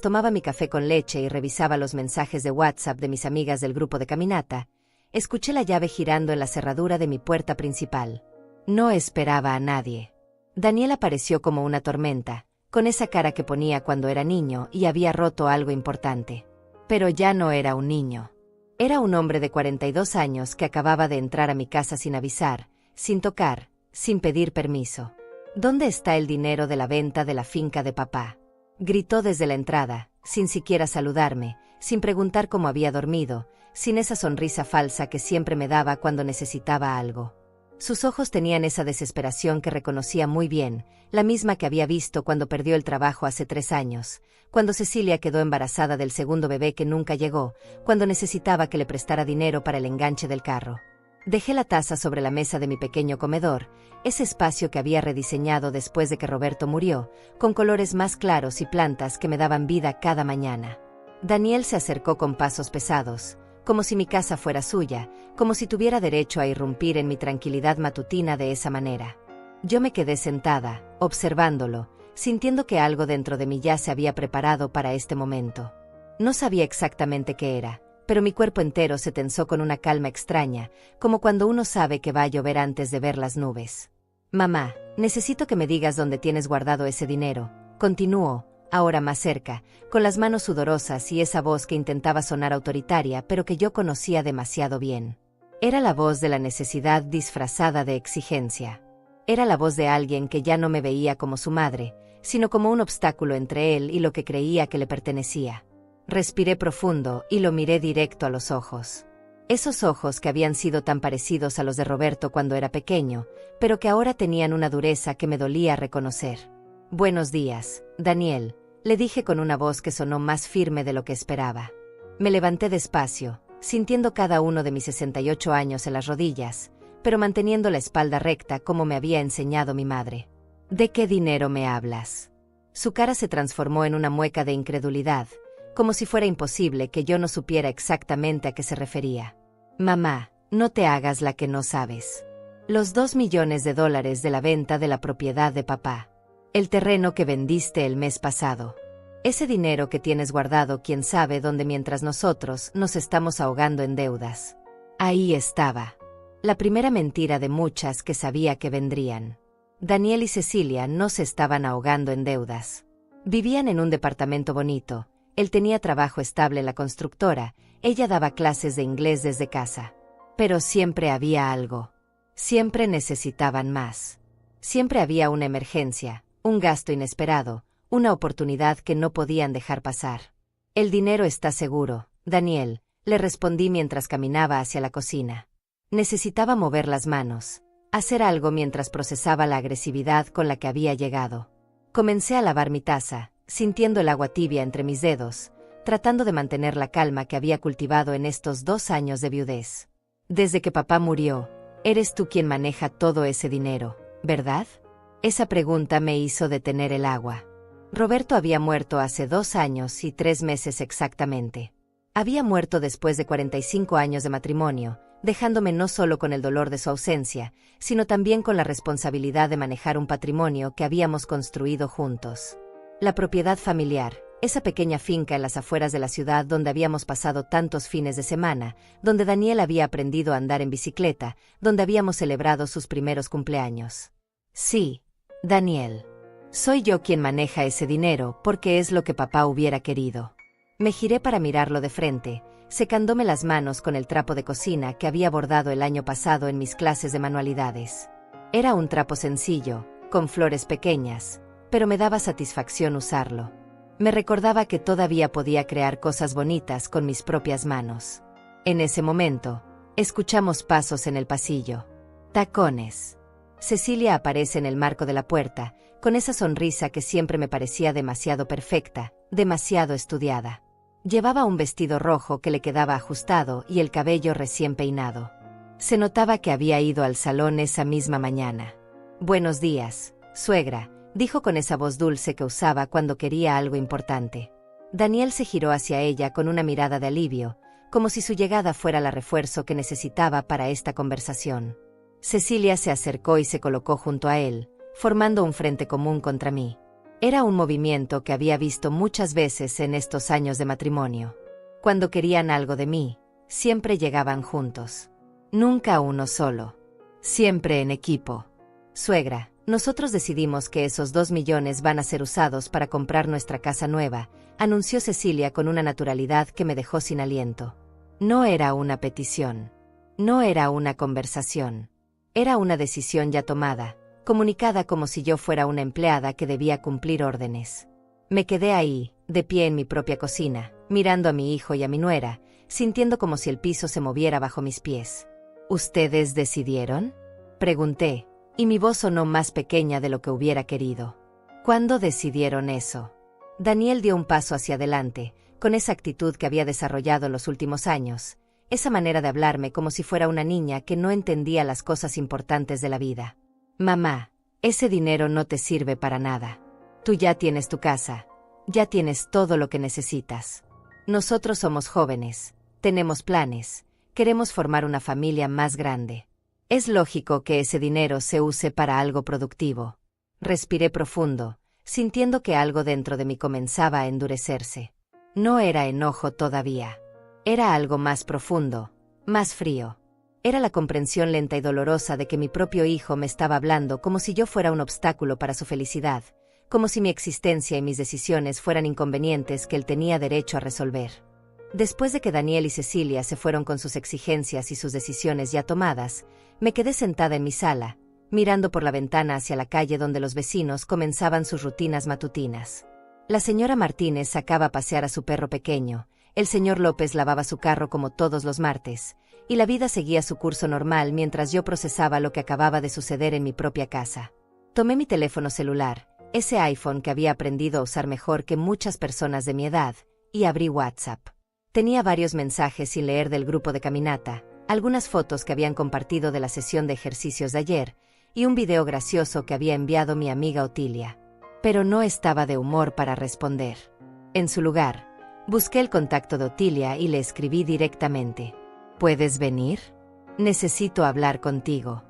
Tomaba mi café con leche y revisaba los mensajes de WhatsApp de mis amigas del grupo de caminata, escuché la llave girando en la cerradura de mi puerta principal. No esperaba a nadie. Daniel apareció como una tormenta, con esa cara que ponía cuando era niño y había roto algo importante. Pero ya no era un niño. Era un hombre de 42 años que acababa de entrar a mi casa sin avisar, sin tocar, sin pedir permiso. ¿Dónde está el dinero de la venta de la finca de papá? Gritó desde la entrada, sin siquiera saludarme, sin preguntar cómo había dormido, sin esa sonrisa falsa que siempre me daba cuando necesitaba algo. Sus ojos tenían esa desesperación que reconocía muy bien, la misma que había visto cuando perdió el trabajo hace 3 años, cuando Cecilia quedó embarazada del segundo bebé que nunca llegó, cuando necesitaba que le prestara dinero para el enganche del carro. Dejé la taza sobre la mesa de mi pequeño comedor, ese espacio que había rediseñado después de que Roberto murió, con colores más claros y plantas que me daban vida cada mañana. Daniel se acercó con pasos pesados, como si mi casa fuera suya, como si tuviera derecho a irrumpir en mi tranquilidad matutina de esa manera. Yo me quedé sentada, observándolo, sintiendo que algo dentro de mí ya se había preparado para este momento. No sabía exactamente qué era, pero mi cuerpo entero se tensó con una calma extraña, como cuando uno sabe que va a llover antes de ver las nubes. Mamá, necesito que me digas dónde tienes guardado ese dinero, continuó, ahora más cerca, con las manos sudorosas y esa voz que intentaba sonar autoritaria pero que yo conocía demasiado bien. Era la voz de la necesidad disfrazada de exigencia. Era la voz de alguien que ya no me veía como su madre, sino como un obstáculo entre él y lo que creía que le pertenecía. Respiré profundo y lo miré directo a los ojos. Esos ojos que habían sido tan parecidos a los de Roberto cuando era pequeño, pero que ahora tenían una dureza que me dolía reconocer. Buenos días, Daniel, le dije con una voz que sonó más firme de lo que esperaba. Me levanté despacio, sintiendo cada uno de mis 68 años en las rodillas, pero manteniendo la espalda recta como me había enseñado mi madre. ¿De qué dinero me hablas? Su cara se transformó en una mueca de incredulidad, como si fuera imposible que yo no supiera exactamente a qué se refería. Mamá, no te hagas la que no sabes. Los $2 millones de la venta de la propiedad de papá. El terreno que vendiste el mes pasado. Ese dinero que tienes guardado quién sabe dónde mientras nosotros nos estamos ahogando en deudas. Ahí estaba. La primera mentira de muchas que sabía que vendrían. Daniel y Cecilia no se estaban ahogando en deudas. Vivían en un departamento bonito. Él tenía trabajo estable en la constructora, ella daba clases de inglés desde casa. Pero siempre había algo. Siempre necesitaban más. Siempre había una emergencia, un gasto inesperado, una oportunidad que no podían dejar pasar. El dinero está seguro, Daniel, le respondí mientras caminaba hacia la cocina. Necesitaba mover las manos, hacer algo mientras procesaba la agresividad con la que había llegado. Comencé a lavar mi taza, sintiendo el agua tibia entre mis dedos, tratando de mantener la calma que había cultivado en estos 2 años de viudez. Desde que papá murió, eres tú quien maneja todo ese dinero, ¿verdad? Esa pregunta me hizo detener el agua. Roberto había muerto hace 2 años y 3 meses exactamente. Había muerto después de 45 años de matrimonio, dejándome no solo con el dolor de su ausencia, sino también con la responsabilidad de manejar un patrimonio que habíamos construido juntos. La propiedad familiar, esa pequeña finca en las afueras de la ciudad donde habíamos pasado tantos fines de semana, donde Daniel había aprendido a andar en bicicleta, donde habíamos celebrado sus primeros cumpleaños. Sí, Daniel. Soy yo quien maneja ese dinero porque es lo que papá hubiera querido. Me giré para mirarlo de frente, secándome las manos con el trapo de cocina que había bordado el año pasado en mis clases de manualidades. Era un trapo sencillo, con flores pequeñas, pero me daba satisfacción usarlo. Me recordaba que todavía podía crear cosas bonitas con mis propias manos. En ese momento, escuchamos pasos en el pasillo. Tacones. Cecilia aparece en el marco de la puerta, con esa sonrisa que siempre me parecía demasiado perfecta, demasiado estudiada. Llevaba un vestido rojo que le quedaba ajustado y el cabello recién peinado. Se notaba que había ido al salón esa misma mañana. Buenos días, suegra, dijo con esa voz dulce que usaba cuando quería algo importante. Daniel se giró hacia ella con una mirada de alivio, como si su llegada fuera el refuerzo que necesitaba para esta conversación. Cecilia se acercó y se colocó junto a él, formando un frente común contra mí. Era un movimiento que había visto muchas veces en estos años de matrimonio. Cuando querían algo de mí, siempre llegaban juntos. Nunca uno solo. Siempre en equipo. Suegra, nosotros decidimos que esos 2 millones van a ser usados para comprar nuestra casa nueva, anunció Cecilia con una naturalidad que me dejó sin aliento. No era una petición. No era una conversación. Era una decisión ya tomada, comunicada como si yo fuera una empleada que debía cumplir órdenes. Me quedé ahí, de pie en mi propia cocina, mirando a mi hijo y a mi nuera, sintiendo como si el piso se moviera bajo mis pies. ¿Ustedes decidieron?, pregunté, y mi voz sonó más pequeña de lo que hubiera querido. ¿Cuándo decidieron eso? Daniel dio un paso hacia adelante, con esa actitud que había desarrollado los últimos años, esa manera de hablarme como si fuera una niña que no entendía las cosas importantes de la vida. Mamá, ese dinero no te sirve para nada. Tú ya tienes tu casa, ya tienes todo lo que necesitas. Nosotros somos jóvenes, tenemos planes, queremos formar una familia más grande. Es lógico que ese dinero se use para algo productivo. Respiré profundo, sintiendo que algo dentro de mí comenzaba a endurecerse. No era enojo todavía. Era algo más profundo, más frío. Era la comprensión lenta y dolorosa de que mi propio hijo me estaba hablando como si yo fuera un obstáculo para su felicidad, como si mi existencia y mis decisiones fueran inconvenientes que él tenía derecho a resolver. Después de que Daniel y Cecilia se fueron con sus exigencias y sus decisiones ya tomadas, me quedé sentada en mi sala, mirando por la ventana hacia la calle donde los vecinos comenzaban sus rutinas matutinas. La señora Martínez sacaba a pasear a su perro pequeño, el señor López lavaba su carro como todos los martes, y la vida seguía su curso normal mientras yo procesaba lo que acababa de suceder en mi propia casa. Tomé mi teléfono celular, ese iPhone que había aprendido a usar mejor que muchas personas de mi edad, y abrí WhatsApp. Tenía varios mensajes sin leer del grupo de caminata, algunas fotos que habían compartido de la sesión de ejercicios de ayer, y un video gracioso que había enviado mi amiga Otilia. Pero no estaba de humor para responder. En su lugar, busqué el contacto de Otilia y le escribí directamente. ¿Puedes venir? Necesito hablar contigo.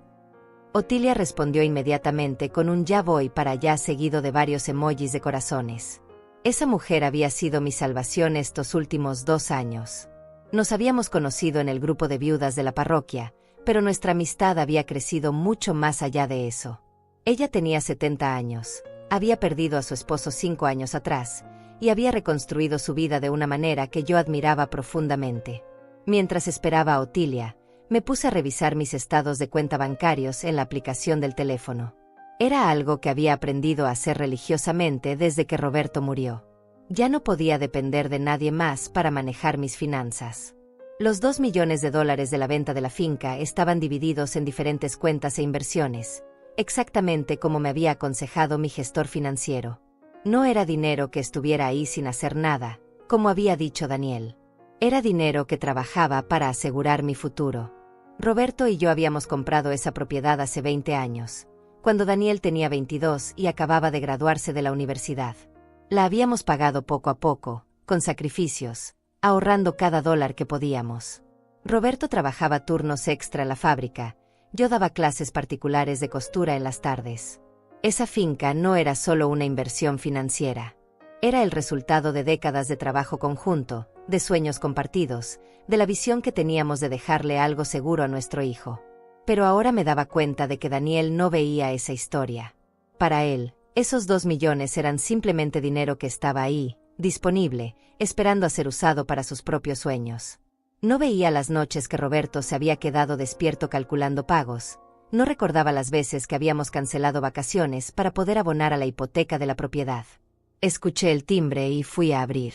Otilia respondió inmediatamente con un ya voy para allá seguido de varios emojis de corazones. Esa mujer había sido mi salvación estos últimos 2 años. Nos habíamos conocido en el grupo de viudas de la parroquia, pero nuestra amistad había crecido mucho más allá de eso. Ella tenía 70 años, había perdido a su esposo 5 años atrás, y había reconstruido su vida de una manera que yo admiraba profundamente. Mientras esperaba a Otilia, me puse a revisar mis estados de cuenta bancarios en la aplicación del teléfono. Era algo que había aprendido a hacer religiosamente desde que Roberto murió. Ya no podía depender de nadie más para manejar mis finanzas. Los 2 millones de dólares de la venta de la finca estaban divididos en diferentes cuentas e inversiones, exactamente como me había aconsejado mi gestor financiero. No era dinero que estuviera ahí sin hacer nada, como había dicho Daniel. Era dinero que trabajaba para asegurar mi futuro. Roberto y yo habíamos comprado esa propiedad hace 20 años, cuando Daniel tenía 22 y acababa de graduarse de la universidad. La habíamos pagado poco a poco, con sacrificios, ahorrando cada dólar que podíamos. Roberto trabajaba turnos extra en la fábrica, yo daba clases particulares de costura en las tardes. Esa finca no era solo una inversión financiera. Era el resultado de décadas de trabajo conjunto, de sueños compartidos, de la visión que teníamos de dejarle algo seguro a nuestro hijo. Pero ahora me daba cuenta de que Daniel no veía esa historia. Para él, esos 2 millones eran simplemente dinero que estaba ahí, disponible, esperando a ser usado para sus propios sueños. No veía las noches que Roberto se había quedado despierto calculando pagos. No recordaba las veces que habíamos cancelado vacaciones para poder abonar a la hipoteca de la propiedad. Escuché el timbre y fui a abrir.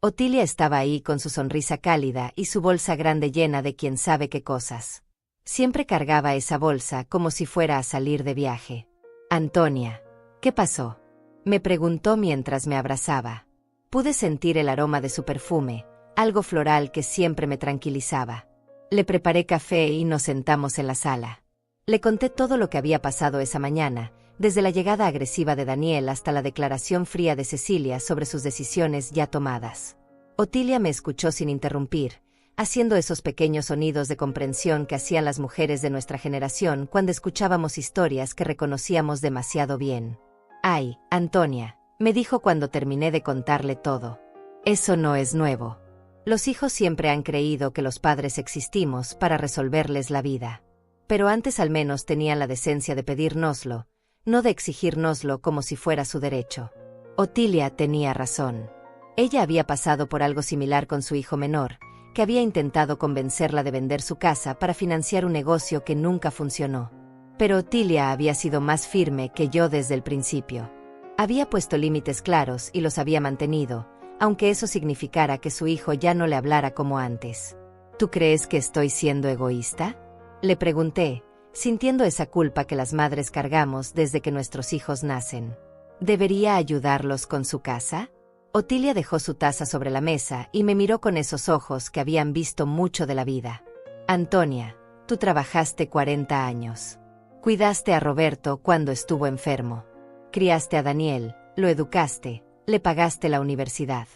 Otilia estaba ahí con su sonrisa cálida y su bolsa grande llena de quién sabe qué cosas. Siempre cargaba esa bolsa como si fuera a salir de viaje. «Antonia, ¿qué pasó?», me preguntó mientras me abrazaba. Pude sentir el aroma de su perfume, algo floral que siempre me tranquilizaba. Le preparé café y nos sentamos en la sala. Le conté todo lo que había pasado esa mañana, desde la llegada agresiva de Daniel hasta la declaración fría de Cecilia sobre sus decisiones ya tomadas. Otilia me escuchó sin interrumpir, haciendo esos pequeños sonidos de comprensión que hacían las mujeres de nuestra generación cuando escuchábamos historias que reconocíamos demasiado bien. «Ay, Antonia, me dijo cuando terminé de contarle todo. Eso no es nuevo. Los hijos siempre han creído que los padres existimos para resolverles la vida. Pero antes al menos tenían la decencia de pedírnoslo, no de exigírnoslo como si fuera su derecho. Otilia tenía razón. Ella había pasado por algo similar con su hijo menor, que había intentado convencerla de vender su casa para financiar un negocio que nunca funcionó. Pero Otilia había sido más firme que yo desde el principio. Había puesto límites claros y los había mantenido, aunque eso significara que su hijo ya no le hablara como antes. ¿Tú crees que estoy siendo egoísta?, le pregunté, sintiendo esa culpa que las madres cargamos desde que nuestros hijos nacen. ¿Debería ayudarlos con su casa? Otilia dejó su taza sobre la mesa y me miró con esos ojos que habían visto mucho de la vida. Antonia, tú trabajaste 40 años. Cuidaste a Roberto cuando estuvo enfermo. Criaste a Daniel, lo educaste, le pagaste la universidad.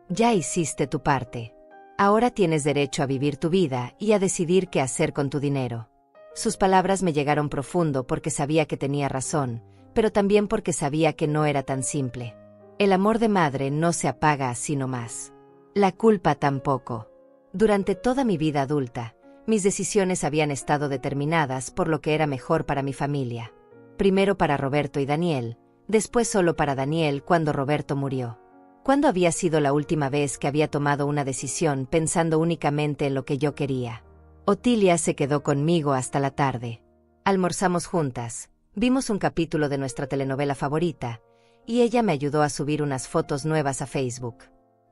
Ya hiciste tu parte. Ahora tienes derecho a vivir tu vida y a decidir qué hacer con tu dinero. Sus palabras me llegaron profundo porque sabía que tenía razón, pero también porque sabía que no era tan simple. El amor de madre no se apaga así nomás. La culpa tampoco. Durante toda mi vida adulta, mis decisiones habían estado determinadas por lo que era mejor para mi familia. Primero para Roberto y Daniel, después solo para Daniel cuando Roberto murió. ¿Cuándo había sido la última vez que había tomado una decisión pensando únicamente en lo que yo quería? Otilia se quedó conmigo hasta la tarde. Almorzamos juntas, vimos un capítulo de nuestra telenovela favorita, y ella me ayudó a subir unas fotos nuevas a Facebook.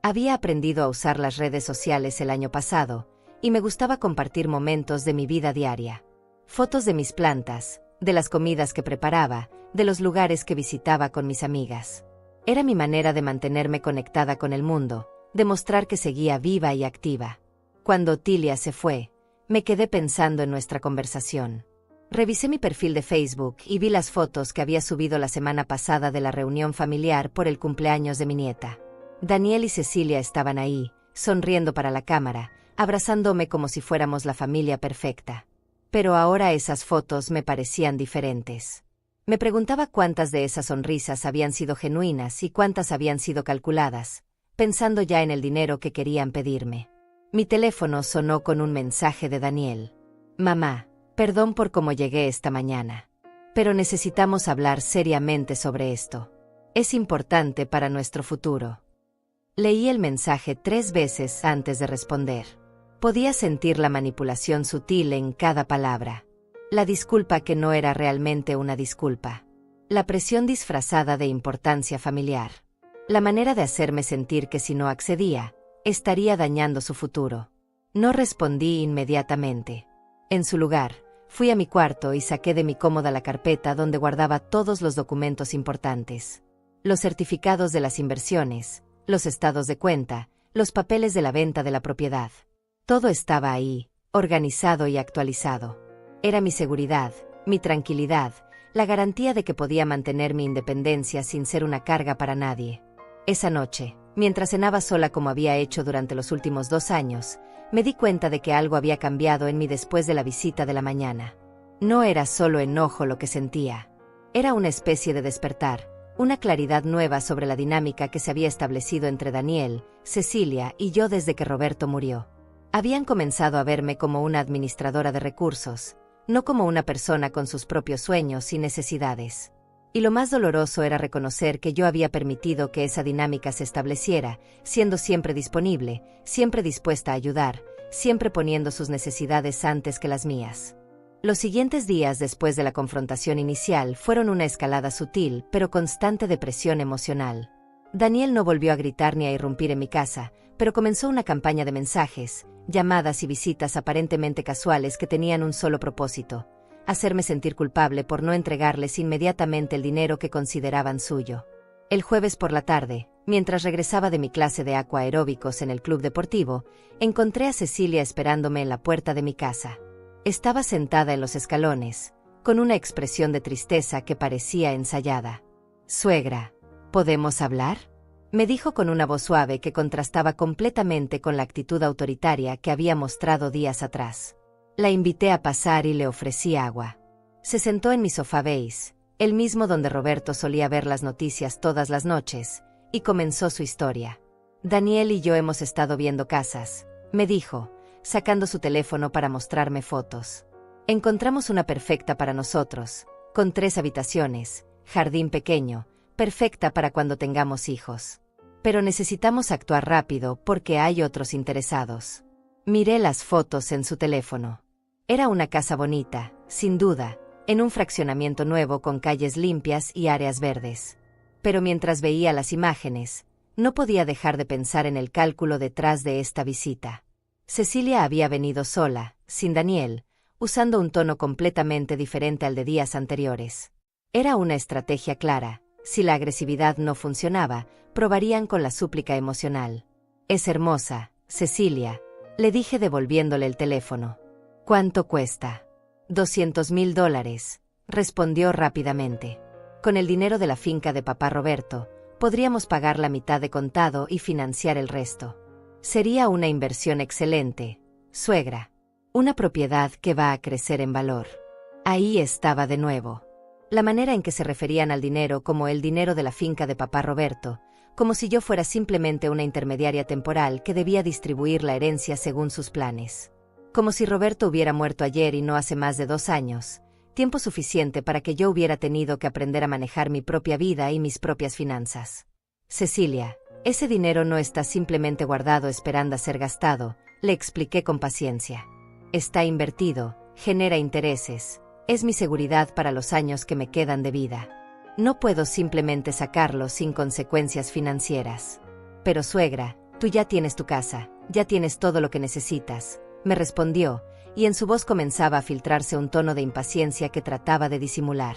Había aprendido a usar las redes sociales el año pasado, y me gustaba compartir momentos de mi vida diaria. Fotos de mis plantas, de las comidas que preparaba, de los lugares que visitaba con mis amigas. Era mi manera de mantenerme conectada con el mundo, de mostrar que seguía viva y activa. Cuando Otilia se fue, me quedé pensando en nuestra conversación. Revisé mi perfil de Facebook y vi las fotos que había subido la semana pasada de la reunión familiar por el cumpleaños de mi nieta. Daniel y Cecilia estaban ahí, sonriendo para la cámara, abrazándome como si fuéramos la familia perfecta. Pero ahora esas fotos me parecían diferentes. Me preguntaba cuántas de esas sonrisas habían sido genuinas y cuántas habían sido calculadas, pensando ya en el dinero que querían pedirme. Mi teléfono sonó con un mensaje de Daniel. Mamá, perdón por cómo llegué esta mañana. Pero necesitamos hablar seriamente sobre esto. Es importante para nuestro futuro. Leí el mensaje 3 veces antes de responder. Podía sentir la manipulación sutil en cada palabra. La disculpa que no era realmente una disculpa. La presión disfrazada de importancia familiar. La manera de hacerme sentir que si no accedía, estaría dañando su futuro. No respondí inmediatamente. En su lugar, fui a mi cuarto y saqué de mi cómoda la carpeta donde guardaba todos los documentos importantes. Los certificados de las inversiones, los estados de cuenta, los papeles de la venta de la propiedad. Todo estaba ahí, organizado y actualizado. Era mi seguridad, mi tranquilidad, la garantía de que podía mantener mi independencia sin ser una carga para nadie. Esa noche, mientras cenaba sola como había hecho durante los últimos 2 años, me di cuenta de que algo había cambiado en mí después de la visita de la mañana. No era solo enojo lo que sentía. Era una especie de despertar, una claridad nueva sobre la dinámica que se había establecido entre Daniel, Cecilia y yo desde que Roberto murió. Habían comenzado a verme como una administradora de recursos, no como una persona con sus propios sueños y necesidades. Y lo más doloroso era reconocer que yo había permitido que esa dinámica se estableciera, siendo siempre disponible, siempre dispuesta a ayudar, siempre poniendo sus necesidades antes que las mías. Los siguientes días después de la confrontación inicial fueron una escalada sutil pero constante de presión emocional. Daniel no volvió a gritar ni a irrumpir en mi casa, pero comenzó una campaña de mensajes, llamadas y visitas aparentemente casuales que tenían un solo propósito: hacerme sentir culpable por no entregarles inmediatamente el dinero que consideraban suyo. El jueves por la tarde, mientras regresaba de mi clase de aquaeróbicos en el club deportivo, encontré a Cecilia esperándome en la puerta de mi casa. Estaba sentada en los escalones, con una expresión de tristeza que parecía ensayada. «Suegra, ¿podemos hablar?», me dijo con una voz suave que contrastaba completamente con la actitud autoritaria que había mostrado días atrás. La invité a pasar y le ofrecí agua. Se sentó en mi sofá beige, el mismo donde Roberto solía ver las noticias todas las noches, y comenzó su historia. Daniel y yo hemos estado viendo casas, me dijo, sacando su teléfono para mostrarme fotos. Encontramos una perfecta para nosotros, con 3 habitaciones, jardín pequeño, perfecta para cuando tengamos hijos. Pero necesitamos actuar rápido porque hay otros interesados. Miré las fotos en su teléfono. Era una casa bonita, sin duda, en un fraccionamiento nuevo con calles limpias y áreas verdes. Pero mientras veía las imágenes, no podía dejar de pensar en el cálculo detrás de esta visita. Cecilia había venido sola, sin Daniel, usando un tono completamente diferente al de días anteriores. Era una estrategia clara. Si la agresividad no funcionaba, probarían con la súplica emocional. Es hermosa, Cecilia, le dije devolviéndole el teléfono. ¿Cuánto cuesta? $200,000, respondió rápidamente. Con el dinero de la finca de papá Roberto, podríamos pagar la mitad de contado y financiar el resto. Sería una inversión excelente, suegra. Una propiedad que va a crecer en valor. Ahí estaba de nuevo. La manera en que se referían al dinero como el dinero de la finca de papá Roberto, como si yo fuera simplemente una intermediaria temporal que debía distribuir la herencia según sus planes. Como si Roberto hubiera muerto ayer y no hace más de 2 años, tiempo suficiente para que yo hubiera tenido que aprender a manejar mi propia vida y mis propias finanzas. Cecilia, ese dinero no está simplemente guardado esperando a ser gastado, le expliqué con paciencia. Está invertido, genera intereses, es mi seguridad para los años que me quedan de vida. No puedo simplemente sacarlo sin consecuencias financieras. Pero suegra, tú ya tienes tu casa, ya tienes todo lo que necesitas, me respondió, y en su voz comenzaba a filtrarse un tono de impaciencia que trataba de disimular.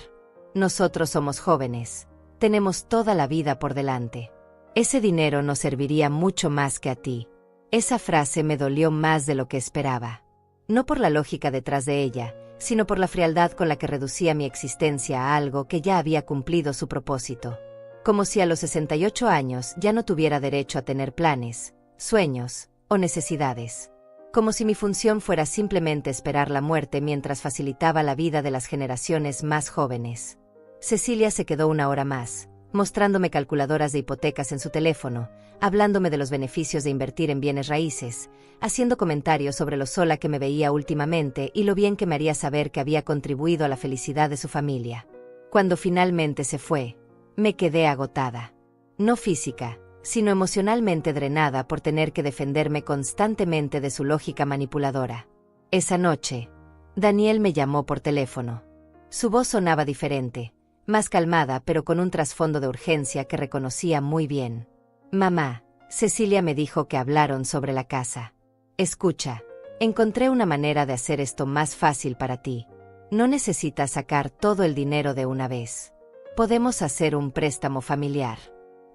Nosotros somos jóvenes, tenemos toda la vida por delante. Ese dinero nos serviría mucho más que a ti. Esa frase me dolió más de lo que esperaba. No por la lógica detrás de ella, sino por la frialdad con la que reducía mi existencia a algo que ya había cumplido su propósito. Como si a los 68 años ya no tuviera derecho a tener planes, sueños o necesidades. Como si mi función fuera simplemente esperar la muerte mientras facilitaba la vida de las generaciones más jóvenes. Cecilia se quedó 1 hora más, mostrándome calculadoras de hipotecas en su teléfono, hablándome de los beneficios de invertir en bienes raíces, haciendo comentarios sobre lo sola que me veía últimamente y lo bien que me haría saber que había contribuido a la felicidad de su familia. Cuando finalmente se fue, me quedé agotada. No física, sino emocionalmente drenada por tener que defenderme constantemente de su lógica manipuladora. Esa noche, Daniel me llamó por teléfono. Su voz sonaba diferente, más calmada pero con un trasfondo de urgencia que reconocía muy bien. Mamá, Cecilia me dijo que hablaron sobre la casa. Escucha, encontré una manera de hacer esto más fácil para ti. No necesitas sacar todo el dinero de una vez. Podemos hacer un préstamo familiar.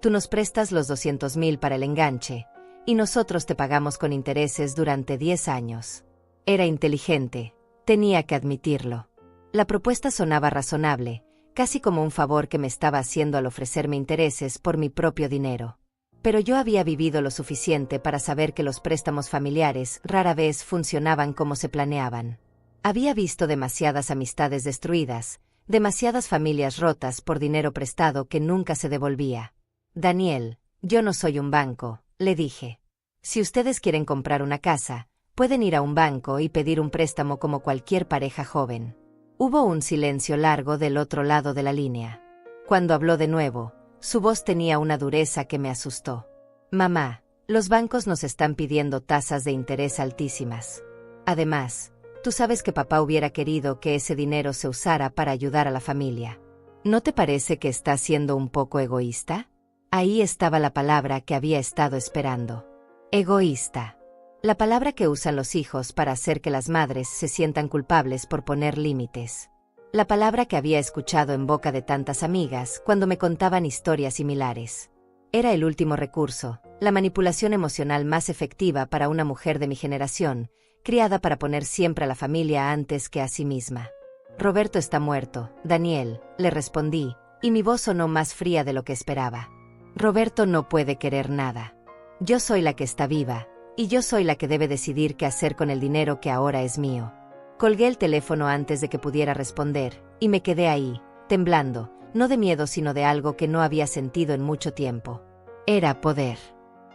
Tú nos prestas los 200,000 para el enganche, y nosotros te pagamos con intereses durante 10 años. Era inteligente, tenía que admitirlo. La propuesta sonaba razonable, casi como un favor que me estaba haciendo al ofrecerme intereses por mi propio dinero. Pero yo había vivido lo suficiente para saber que los préstamos familiares rara vez funcionaban como se planeaban. Había visto demasiadas amistades destruidas, demasiadas familias rotas por dinero prestado que nunca se devolvía. Daniel, yo no soy un banco, le dije. Si ustedes quieren comprar una casa, pueden ir a un banco y pedir un préstamo como cualquier pareja joven. Hubo un silencio largo del otro lado de la línea. Cuando habló de nuevo, su voz tenía una dureza que me asustó. Mamá, los bancos nos están pidiendo tasas de interés altísimas. Además, tú sabes que papá hubiera querido que ese dinero se usara para ayudar a la familia. ¿No te parece que está siendo un poco egoísta? Ahí estaba la palabra que había estado esperando. Egoísta. La palabra que usan los hijos para hacer que las madres se sientan culpables por poner límites. La palabra que había escuchado en boca de tantas amigas cuando me contaban historias similares. Era el último recurso, la manipulación emocional más efectiva para una mujer de mi generación, criada para poner siempre a la familia antes que a sí misma. Roberto está muerto, Daniel, le respondí, y mi voz sonó más fría de lo que esperaba. Roberto no puede querer nada. Yo soy la que está viva, y yo soy la que debe decidir qué hacer con el dinero que ahora es mío. Colgué el teléfono antes de que pudiera responder, y me quedé ahí, temblando, no de miedo sino de algo que no había sentido en mucho tiempo. Era poder.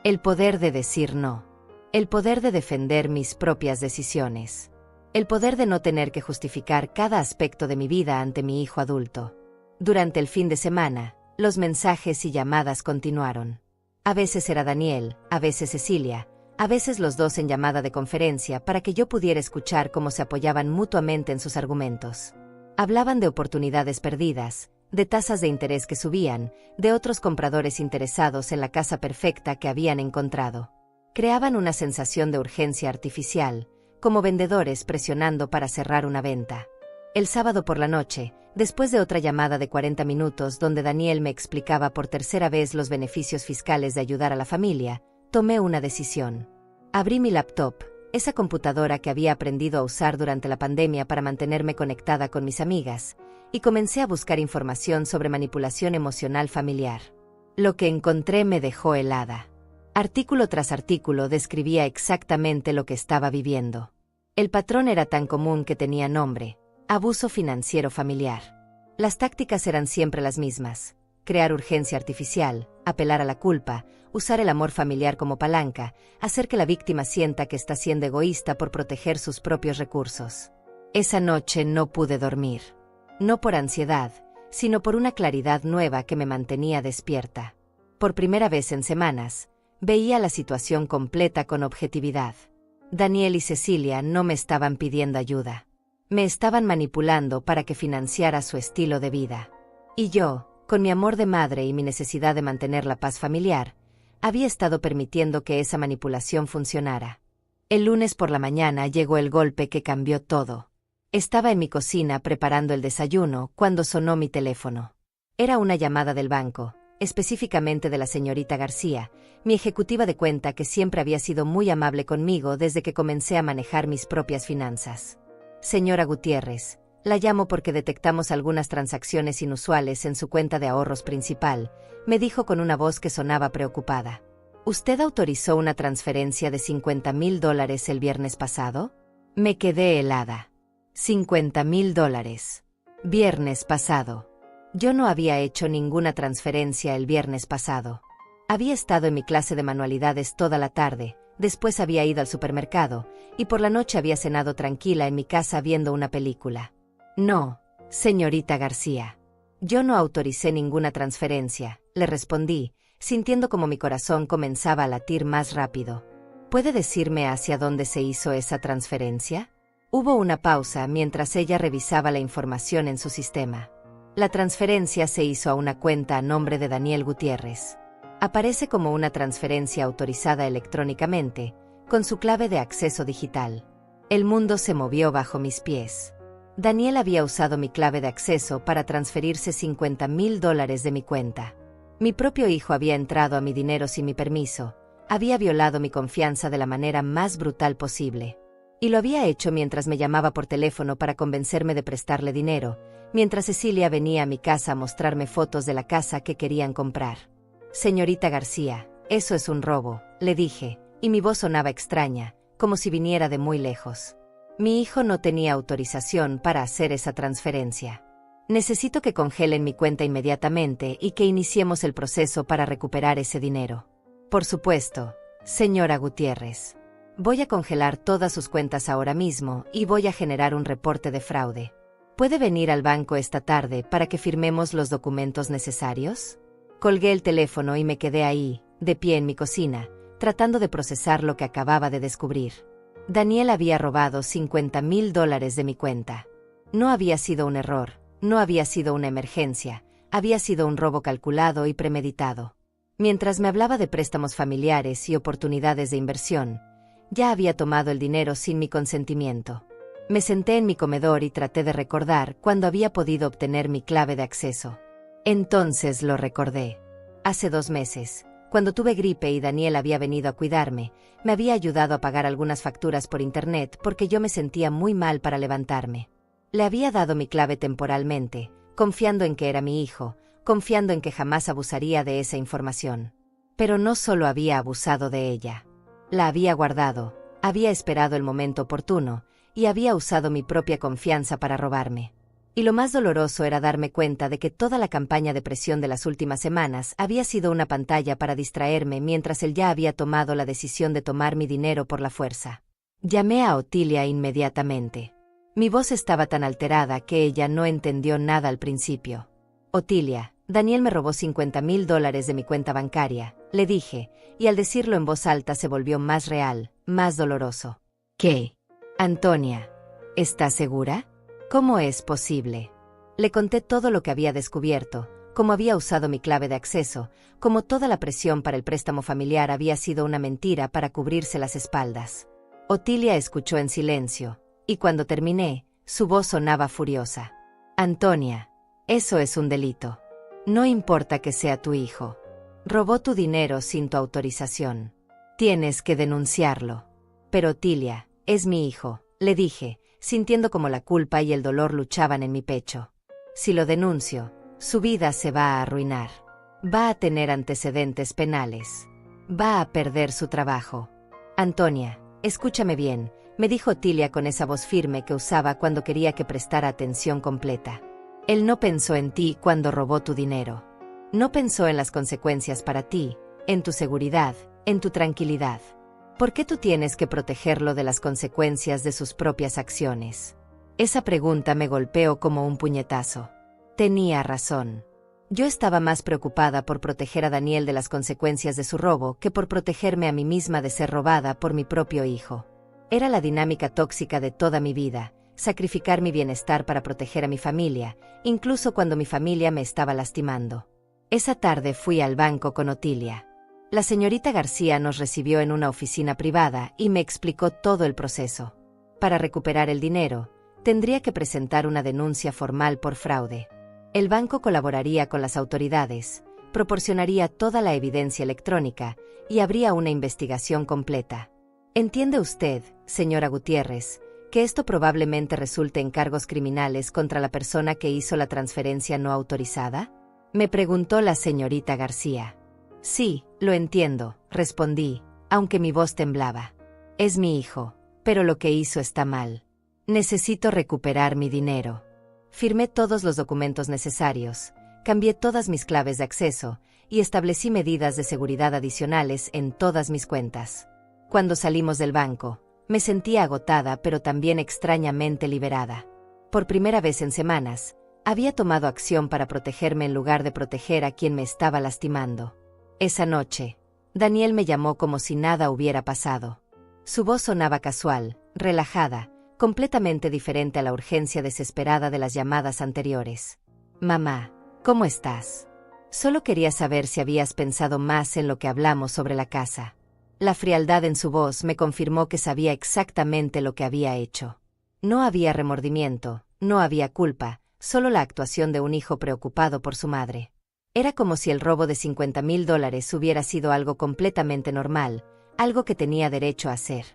El poder de decir no. El poder de defender mis propias decisiones. El poder de no tener que justificar cada aspecto de mi vida ante mi hijo adulto. Durante el fin de semana, los mensajes y llamadas continuaron. A veces era Daniel, a veces Cecilia, a veces los dos en llamada de conferencia para que yo pudiera escuchar cómo se apoyaban mutuamente en sus argumentos. Hablaban de oportunidades perdidas, de tasas de interés que subían, de otros compradores interesados en la casa perfecta que habían encontrado. Creaban una sensación de urgencia artificial, como vendedores presionando para cerrar una venta. El sábado por la noche, después de otra llamada de 40 minutos donde Daniel me explicaba por tercera vez los beneficios fiscales de ayudar a la familia, tomé una decisión. Abrí mi laptop, esa computadora que había aprendido a usar durante la pandemia para mantenerme conectada con mis amigas, y comencé a buscar información sobre manipulación emocional familiar. Lo que encontré me dejó helada. Artículo tras artículo describía exactamente lo que estaba viviendo. El patrón era tan común que tenía nombre: abuso financiero familiar. Las tácticas eran siempre las mismas: crear urgencia artificial, apelar a la culpa, usar el amor familiar como palanca, hacer que la víctima sienta que está siendo egoísta por proteger sus propios recursos. Esa noche no pude dormir. No por ansiedad, sino por una claridad nueva que me mantenía despierta. Por primera vez en semanas, veía la situación completa con objetividad. Daniel y Cecilia no me estaban pidiendo ayuda. Me estaban manipulando para que financiara su estilo de vida. Y yo, con mi amor de madre y mi necesidad de mantener la paz familiar, había estado permitiendo que esa manipulación funcionara. El lunes por la mañana llegó el golpe que cambió todo. Estaba en mi cocina preparando el desayuno cuando sonó mi teléfono. Era una llamada del banco, específicamente de la señorita García, mi ejecutiva de cuenta que siempre había sido muy amable conmigo desde que comencé a manejar mis propias finanzas. Señora Gutiérrez, la llamo porque detectamos algunas transacciones inusuales en su cuenta de ahorros principal, me dijo con una voz que sonaba preocupada. ¿Usted autorizó una transferencia de $50,000 el viernes pasado? Me quedé helada. $50,000. Viernes pasado. Yo no había hecho ninguna transferencia el viernes pasado. Había estado en mi clase de manualidades toda la tarde, después había ido al supermercado, y por la noche había cenado tranquila en mi casa viendo una película. No, señorita García. Yo no autoricé ninguna transferencia, le respondí, sintiendo como mi corazón comenzaba a latir más rápido. ¿Puede decirme hacia dónde se hizo esa transferencia? Hubo una pausa mientras ella revisaba la información en su sistema. La transferencia se hizo a una cuenta a nombre de Daniel Gutiérrez. Aparece como una transferencia autorizada electrónicamente, con su clave de acceso digital. El mundo se movió bajo mis pies. Daniel había usado mi clave de acceso para transferirse $50,000 de mi cuenta. Mi propio hijo había entrado a mi dinero sin mi permiso, había violado mi confianza de la manera más brutal posible. Y lo había hecho mientras me llamaba por teléfono para convencerme de prestarle dinero, mientras Cecilia venía a mi casa a mostrarme fotos de la casa que querían comprar. Señorita García, eso es un robo, le dije, y mi voz sonaba extraña, como si viniera de muy lejos. Mi hijo no tenía autorización para hacer esa transferencia. Necesito que congelen mi cuenta inmediatamente y que iniciemos el proceso para recuperar ese dinero. Por supuesto, señora Gutiérrez. Voy a congelar todas sus cuentas ahora mismo y voy a generar un reporte de fraude. ¿Puede venir al banco esta tarde para que firmemos los documentos necesarios? Colgué el teléfono y me quedé ahí, de pie en mi cocina, tratando de procesar lo que acababa de descubrir. Daniel había robado $50,000 de mi cuenta. No había sido un error, no había sido una emergencia, había sido un robo calculado y premeditado. Mientras me hablaba de préstamos familiares y oportunidades de inversión, ya había tomado el dinero sin mi consentimiento. Me senté en mi comedor y traté de recordar cuándo había podido obtener mi clave de acceso. Entonces lo recordé. Hace 2 meses, cuando tuve gripe y Daniel había venido a cuidarme, me había ayudado a pagar algunas facturas por internet porque yo me sentía muy mal para levantarme. Le había dado mi clave temporalmente, confiando en que era mi hijo, confiando en que jamás abusaría de esa información. Pero no solo había abusado de ella. La había guardado, había esperado el momento oportuno, y había usado mi propia confianza para robarme. Y lo más doloroso era darme cuenta de que toda la campaña de presión de las últimas semanas había sido una pantalla para distraerme mientras él ya había tomado la decisión de tomar mi dinero por la fuerza. Llamé a Otilia inmediatamente. Mi voz estaba tan alterada que ella no entendió nada al principio. Otilia, Daniel me robó $50,000 de mi cuenta bancaria, le dije, y al decirlo en voz alta se volvió más real, más doloroso. ¿Qué? Antonia, ¿estás segura? ¿Cómo es posible? Le conté todo lo que había descubierto, cómo había usado mi clave de acceso, cómo toda la presión para el préstamo familiar había sido una mentira para cubrirse las espaldas. Otilia escuchó en silencio, y cuando terminé, su voz sonaba furiosa. Antonia, eso es un delito. No importa que sea tu hijo. Robó tu dinero sin tu autorización. Tienes que denunciarlo. Pero Otilia, es mi hijo, le dije, sintiendo como la culpa y el dolor luchaban en mi pecho. Si lo denuncio, su vida se va a arruinar. Va a tener antecedentes penales. Va a perder su trabajo. Antonia, escúchame bien, me dijo Otilia con esa voz firme que usaba cuando quería que prestara atención completa. Él no pensó en ti cuando robó tu dinero. No pensó en las consecuencias para ti, en tu seguridad, en tu tranquilidad. ¿Por qué tú tienes que protegerlo de las consecuencias de sus propias acciones? Esa pregunta me golpeó como un puñetazo. Tenía razón. Yo estaba más preocupada por proteger a Daniel de las consecuencias de su robo que por protegerme a mí misma de ser robada por mi propio hijo. Era la dinámica tóxica de toda mi vida, sacrificar mi bienestar para proteger a mi familia, incluso cuando mi familia me estaba lastimando. Esa tarde fui al banco con Otilia. La señorita García nos recibió en una oficina privada y me explicó todo el proceso. Para recuperar el dinero, tendría que presentar una denuncia formal por fraude. El banco colaboraría con las autoridades, proporcionaría toda la evidencia electrónica y habría una investigación completa. ¿Entiende usted, señora Gutiérrez, que esto probablemente resulte en cargos criminales contra la persona que hizo la transferencia no autorizada? Me preguntó la señorita García. Sí, lo entiendo, respondí, aunque mi voz temblaba. Es mi hijo, pero lo que hizo está mal. Necesito recuperar mi dinero. Firmé todos los documentos necesarios, cambié todas mis claves de acceso y establecí medidas de seguridad adicionales en todas mis cuentas. Cuando salimos del banco, me sentía agotada pero también extrañamente liberada. Por primera vez en semanas, había tomado acción para protegerme en lugar de proteger a quien me estaba lastimando. Esa noche, Daniel me llamó como si nada hubiera pasado. Su voz sonaba casual, relajada, completamente diferente a la urgencia desesperada de las llamadas anteriores. Mamá, ¿cómo estás? Solo quería saber si habías pensado más en lo que hablamos sobre la casa. La frialdad en su voz me confirmó que sabía exactamente lo que había hecho. No había remordimiento, no había culpa, solo la actuación de un hijo preocupado por su madre. Era como si el robo de $50,000 hubiera sido algo completamente normal, algo que tenía derecho a hacer.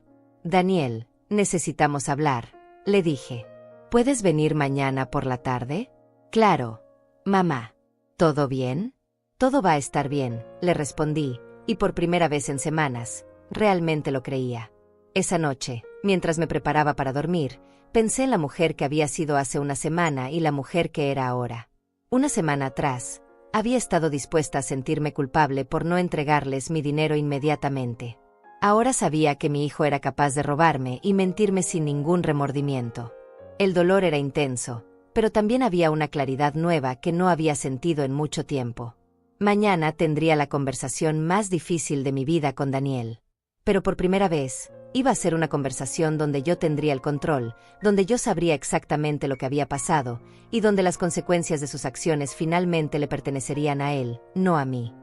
Daniel, necesitamos hablar, le dije. ¿Puedes venir mañana por la tarde? Claro. Mamá, ¿todo bien? Todo va a estar bien, le respondí, y por primera vez en semanas, realmente lo creía. Esa noche, mientras me preparaba para dormir, pensé en la mujer que había sido hace una semana y la mujer que era ahora. Una semana atrás, había estado dispuesta a sentirme culpable por no entregarles mi dinero inmediatamente. Ahora sabía que mi hijo era capaz de robarme y mentirme sin ningún remordimiento. El dolor era intenso, pero también había una claridad nueva que no había sentido en mucho tiempo. Mañana tendría la conversación más difícil de mi vida con Daniel. Pero por primera vez, iba a ser una conversación donde yo tendría el control, donde yo sabría exactamente lo que había pasado, y donde las consecuencias de sus acciones finalmente le pertenecerían a él, no a mí.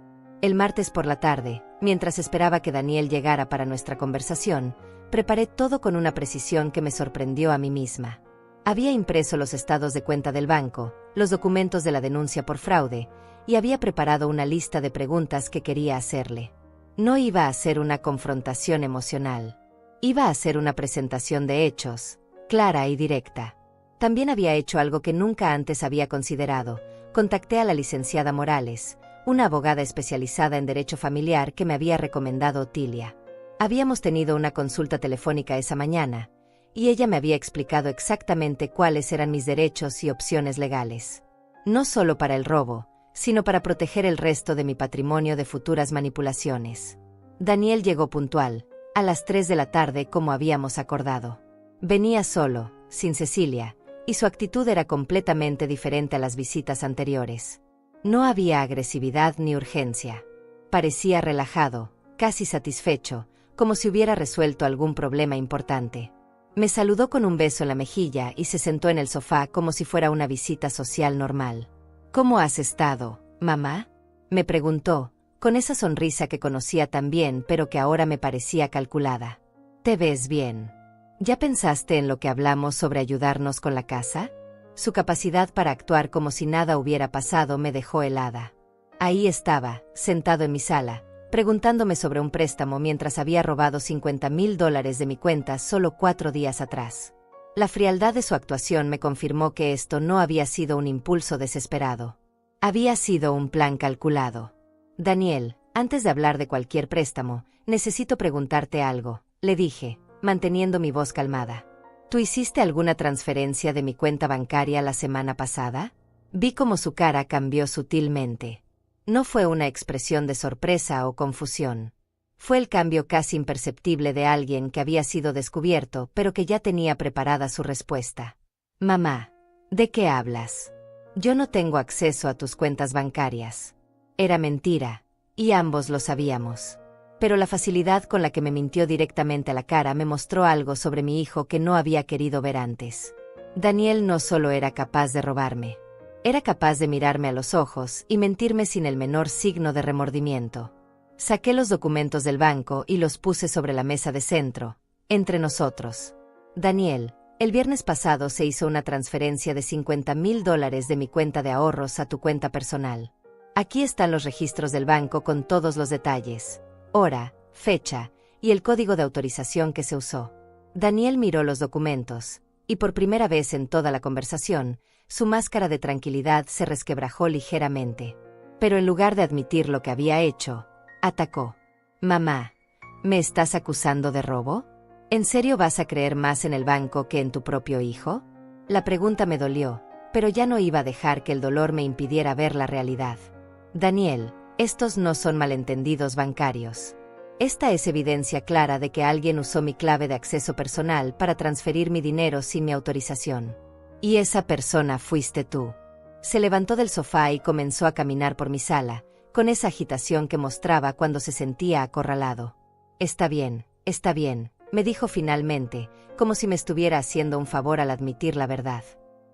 El martes por la tarde, mientras esperaba que Daniel llegara para nuestra conversación, preparé todo con una precisión que me sorprendió a mí misma. Había impreso los estados de cuenta del banco, los documentos de la denuncia por fraude, y había preparado una lista de preguntas que quería hacerle. No iba a ser una confrontación emocional. Iba a ser una presentación de hechos, clara y directa. También había hecho algo que nunca antes había considerado. Contacté a la licenciada Morales, una abogada especializada en derecho familiar que me había recomendado Otilia. Habíamos tenido una consulta telefónica esa mañana, y ella me había explicado exactamente cuáles eran mis derechos y opciones legales. No solo para el robo, sino para proteger el resto de mi patrimonio de futuras manipulaciones. Daniel llegó puntual, a las 3 de la tarde como habíamos acordado. Venía solo, sin Cecilia, y su actitud era completamente diferente a las visitas anteriores. No había agresividad ni urgencia. Parecía relajado, casi satisfecho, como si hubiera resuelto algún problema importante. Me saludó con un beso en la mejilla y se sentó en el sofá como si fuera una visita social normal. «¿Cómo has estado, mamá?», me preguntó, con esa sonrisa que conocía tan bien pero que ahora me parecía calculada. «¿Te ves bien? ¿Ya pensaste en lo que hablamos sobre ayudarnos con la casa?». Su capacidad para actuar como si nada hubiera pasado me dejó helada. Ahí estaba, sentado en mi sala, preguntándome sobre un préstamo mientras había robado $50,000 de mi cuenta solo 4 días atrás. La frialdad de su actuación me confirmó que esto no había sido un impulso desesperado. Había sido un plan calculado. «Daniel, antes de hablar de cualquier préstamo, necesito preguntarte algo», le dije, manteniendo mi voz calmada. «¿Tú hiciste alguna transferencia de mi cuenta bancaria la semana pasada?». Vi cómo su cara cambió sutilmente. No fue una expresión de sorpresa o confusión. Fue el cambio casi imperceptible de alguien que había sido descubierto pero que ya tenía preparada su respuesta. «Mamá, ¿de qué hablas? Yo no tengo acceso a tus cuentas bancarias». Era mentira, y ambos lo sabíamos. Pero la facilidad con la que me mintió directamente a la cara me mostró algo sobre mi hijo que no había querido ver antes. Daniel no solo era capaz de robarme. Era capaz de mirarme a los ojos y mentirme sin el menor signo de remordimiento. Saqué los documentos del banco y los puse sobre la mesa de centro, entre nosotros. «Daniel, el viernes pasado se hizo una transferencia de $50,000 de mi cuenta de ahorros a tu cuenta personal. Aquí están los registros del banco con todos los detalles, hora, fecha y el código de autorización que se usó». Daniel miró los documentos, y por primera vez en toda la conversación, su máscara de tranquilidad se resquebrajó ligeramente. Pero en lugar de admitir lo que había hecho, atacó. «Mamá, ¿me estás acusando de robo? ¿En serio vas a creer más en el banco que en tu propio hijo?». La pregunta me dolió, pero ya no iba a dejar que el dolor me impidiera ver la realidad. «Daniel, estos no son malentendidos bancarios. Esta es evidencia clara de que alguien usó mi clave de acceso personal para transferir mi dinero sin mi autorización. Y esa persona fuiste tú». Se levantó del sofá y comenzó a caminar por mi sala, con esa agitación que mostraba cuando se sentía acorralado. Está bien», me dijo finalmente, como si me estuviera haciendo un favor al admitir la verdad.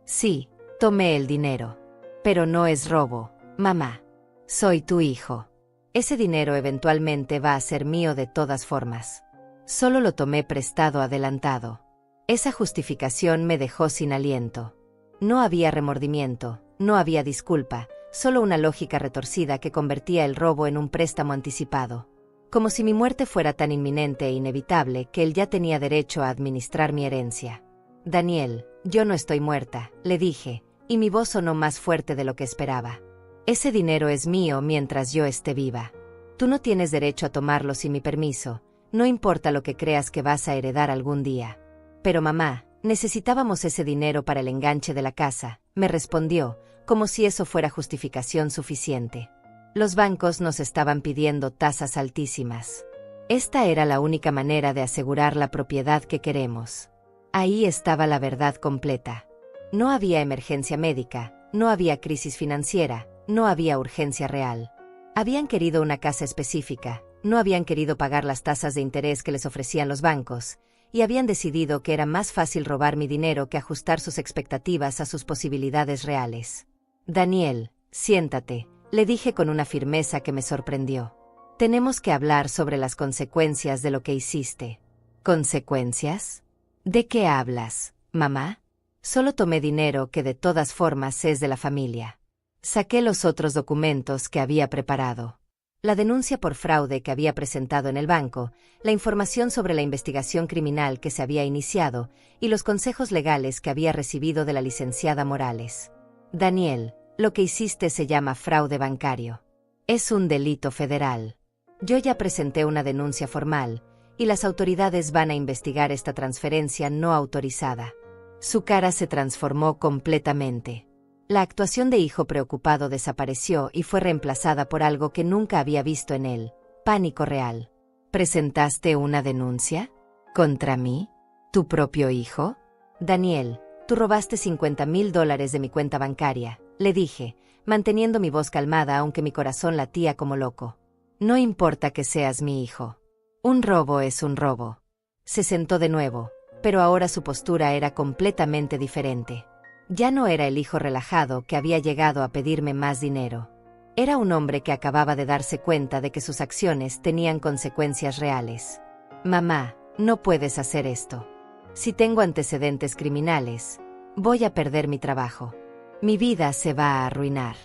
«Sí, tomé el dinero. Pero no es robo, mamá. Soy tu hijo. Ese dinero eventualmente va a ser mío de todas formas. Solo lo tomé prestado adelantado». Esa justificación me dejó sin aliento. No había remordimiento, no había disculpa, solo una lógica retorcida que convertía el robo en un préstamo anticipado. Como si mi muerte fuera tan inminente e inevitable que él ya tenía derecho a administrar mi herencia. «Daniel, yo no estoy muerta», le dije, y mi voz sonó más fuerte de lo que esperaba. «Ese dinero es mío mientras yo esté viva. Tú no tienes derecho a tomarlo sin mi permiso, no importa lo que creas que vas a heredar algún día». «Pero mamá, necesitábamos ese dinero para el enganche de la casa», me respondió, como si eso fuera justificación suficiente. Los bancos nos estaban pidiendo tasas altísimas. Esta era la única manera de asegurar la propiedad que queremos. Ahí estaba la verdad completa. No había emergencia médica, no había crisis financiera, no había urgencia real. Habían querido una casa específica, no habían querido pagar las tasas de interés que les ofrecían los bancos, y habían decidido que era más fácil robar mi dinero que ajustar sus expectativas a sus posibilidades reales. «Daniel, siéntate», le dije con una firmeza que me sorprendió. «Tenemos que hablar sobre las consecuencias de lo que hiciste». «¿Consecuencias? ¿De qué hablas, mamá? Solo tomé dinero que de todas formas es de la familia». Saqué los otros documentos que había preparado. La denuncia por fraude que había presentado en el banco, la información sobre la investigación criminal que se había iniciado y los consejos legales que había recibido de la licenciada Morales. «Daniel, lo que hiciste se llama fraude bancario. Es un delito federal. Yo ya presenté una denuncia formal, y las autoridades van a investigar esta transferencia no autorizada. Su cara se transformó completamente. La actuación de hijo preocupado desapareció y fue reemplazada por algo que nunca había visto en él: pánico real. ¿Presentaste una denuncia? ¿Contra mí? ¿Tu propio hijo? Daniel, tú robaste $50,000 de mi cuenta bancaria, le dije, manteniendo mi voz calmada aunque mi corazón latía como loco. No importa que seas mi hijo. Un robo es un robo. Se sentó de nuevo, pero ahora su postura era completamente diferente. Ya no era el hijo relajado que había llegado a pedirme más dinero. Era un hombre que acababa de darse cuenta de que sus acciones tenían consecuencias reales. Mamá, no puedes hacer esto. Si tengo antecedentes criminales, voy a perder mi trabajo. Mi vida se va a arruinar.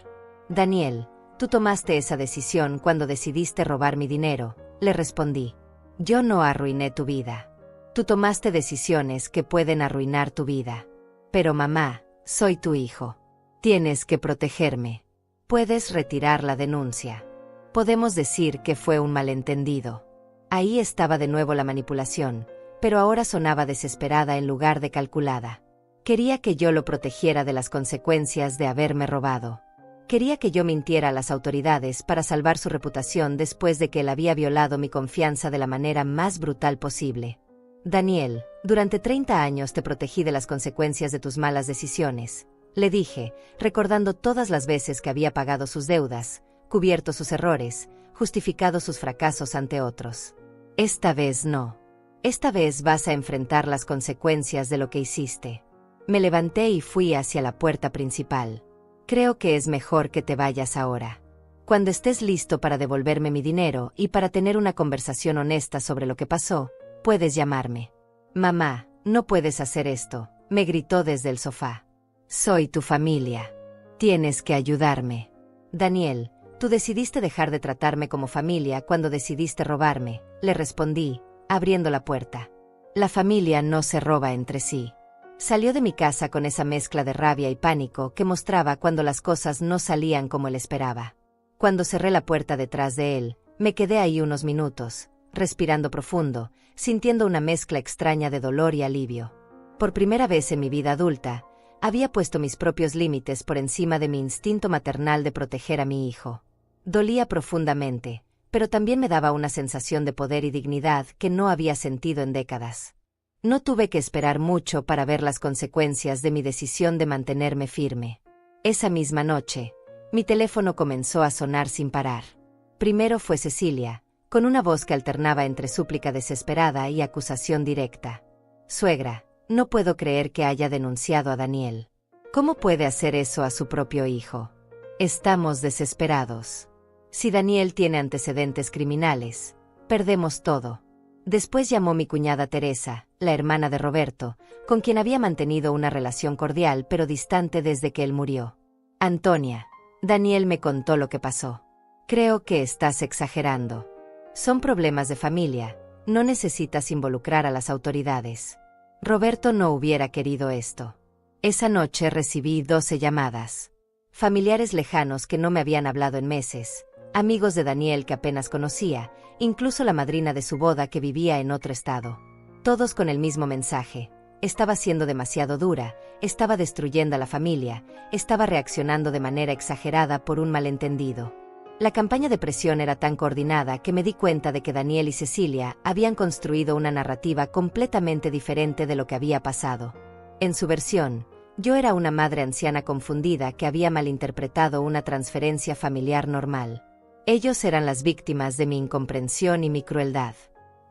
Daniel, tú tomaste esa decisión cuando decidiste robar mi dinero, le respondí. Yo no arruiné tu vida. Tú tomaste decisiones que pueden arruinar tu vida. Pero mamá, soy tu hijo. Tienes que protegerme. Puedes retirar la denuncia. Podemos decir que fue un malentendido. Ahí estaba de nuevo la manipulación, pero ahora sonaba desesperada en lugar de calculada. Quería que yo lo protegiera de las consecuencias de haberme robado. Quería que yo mintiera a las autoridades para salvar su reputación después de que él había violado mi confianza de la manera más brutal posible. Daniel, durante 30 años te protegí de las consecuencias de tus malas decisiones, le dije, recordando todas las veces que había pagado sus deudas, cubierto sus errores, justificado sus fracasos ante otros. Esta vez no. Esta vez vas a enfrentar las consecuencias de lo que hiciste. Me levanté y fui hacia la puerta principal. Creo que es mejor que te vayas ahora. Cuando estés listo para devolverme mi dinero y para tener una conversación honesta sobre lo que pasó, puedes llamarme. Mamá, no puedes hacer esto, me gritó desde el sofá. Soy tu familia. Tienes que ayudarme. Daniel, tú decidiste dejar de tratarme como familia cuando decidiste robarme, le respondí, abriendo la puerta. La familia no se roba entre sí. Salió de mi casa con esa mezcla de rabia y pánico que mostraba cuando las cosas no salían como él esperaba. Cuando cerré la puerta detrás de él, me quedé ahí unos minutos, respirando profundo, sintiendo una mezcla extraña de dolor y alivio. Por primera vez en mi vida adulta, había puesto mis propios límites por encima de mi instinto maternal de proteger a mi hijo. Dolía profundamente, pero también me daba una sensación de poder y dignidad que no había sentido en décadas. No tuve que esperar mucho para ver las consecuencias de mi decisión de mantenerme firme. Esa misma noche, mi teléfono comenzó a sonar sin parar. Primero fue Cecilia, con una voz que alternaba entre súplica desesperada y acusación directa. Suegra, no puedo creer que haya denunciado a Daniel. ¿Cómo puede hacer eso a su propio hijo? Estamos desesperados. Si Daniel tiene antecedentes criminales, perdemos todo. Después llamó mi cuñada Teresa, la hermana de Roberto, con quien había mantenido una relación cordial pero distante desde que él murió. Antonia, Daniel me contó lo que pasó. Creo que estás exagerando. Son problemas de familia, no necesitas involucrar a las autoridades. Roberto no hubiera querido esto. Esa noche recibí 12 llamadas. Familiares lejanos que no me habían hablado en meses, amigos de Daniel que apenas conocía, incluso la madrina de su boda que vivía en otro estado. Todos con el mismo mensaje. Estaba siendo demasiado dura, estaba destruyendo a la familia, estaba reaccionando de manera exagerada por un malentendido. La campaña de presión era tan coordinada que me di cuenta de que Daniel y Cecilia habían construido una narrativa completamente diferente de lo que había pasado. En su versión, yo era una madre anciana confundida que había malinterpretado una transferencia familiar normal. Ellos eran las víctimas de mi incomprensión y mi crueldad.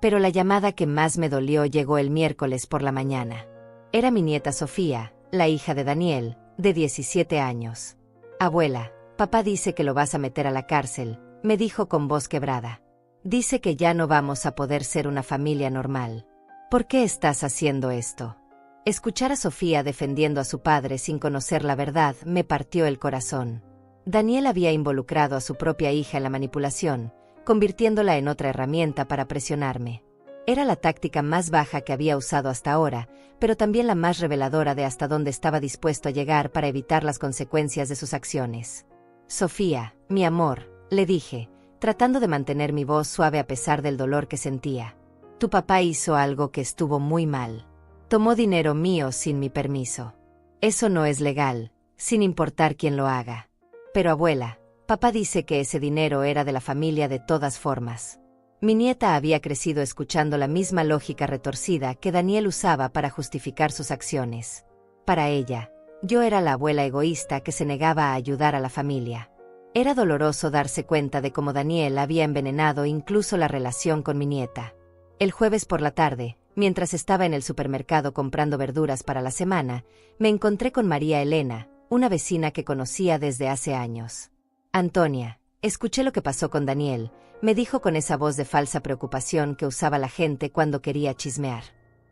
Pero la llamada que más me dolió llegó el miércoles por la mañana. Era mi nieta Sofía, la hija de Daniel, de 17 años. Abuela, papá dice que lo vas a meter a la cárcel, me dijo con voz quebrada. Dice que ya no vamos a poder ser una familia normal. ¿Por qué estás haciendo esto? Escuchar a Sofía defendiendo a su padre sin conocer la verdad me partió el corazón. Daniel había involucrado a su propia hija en la manipulación, convirtiéndola en otra herramienta para presionarme. Era la táctica más baja que había usado hasta ahora, pero también la más reveladora de hasta dónde estaba dispuesto a llegar para evitar las consecuencias de sus acciones. Sofía, mi amor, le dije, tratando de mantener mi voz suave a pesar del dolor que sentía. Tu papá hizo algo que estuvo muy mal. Tomó dinero mío sin mi permiso. Eso no es legal, sin importar quién lo haga. Pero abuela, papá dice que ese dinero era de la familia de todas formas. Mi nieta había crecido escuchando la misma lógica retorcida que Daniel usaba para justificar sus acciones. Para ella, yo era la abuela egoísta que se negaba a ayudar a la familia. Era doloroso darse cuenta de cómo Daniel había envenenado incluso la relación con mi nieta. El jueves por la tarde, mientras estaba en el supermercado comprando verduras para la semana, me encontré con María Elena, una vecina que conocía desde hace años. Antonia, escuché lo que pasó con Daniel, me dijo con esa voz de falsa preocupación que usaba la gente cuando quería chismear.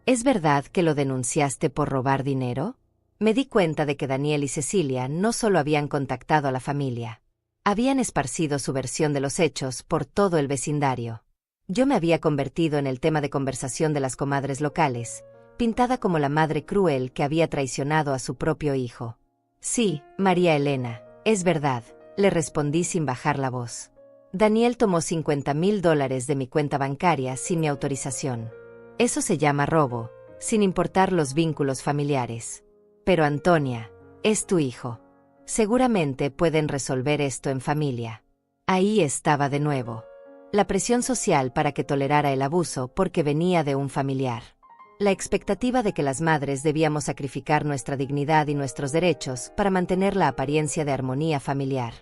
¿Es verdad que lo denunciaste por robar dinero? Me di cuenta de que Daniel y Cecilia no solo habían contactado a la familia. Habían esparcido su versión de los hechos por todo el vecindario. Yo me había convertido en el tema de conversación de las comadres locales, pintada como la madre cruel que había traicionado a su propio hijo. Sí, María Elena, es verdad, le respondí sin bajar la voz. Daniel tomó $50,000 de mi cuenta bancaria sin mi autorización. Eso se llama robo, sin importar los vínculos familiares. Pero Antonia, es tu hijo. Seguramente pueden resolver esto en familia. Ahí estaba de nuevo. La presión social para que tolerara el abuso porque venía de un familiar. La expectativa de que las madres debíamos sacrificar nuestra dignidad y nuestros derechos para mantener la apariencia de armonía familiar.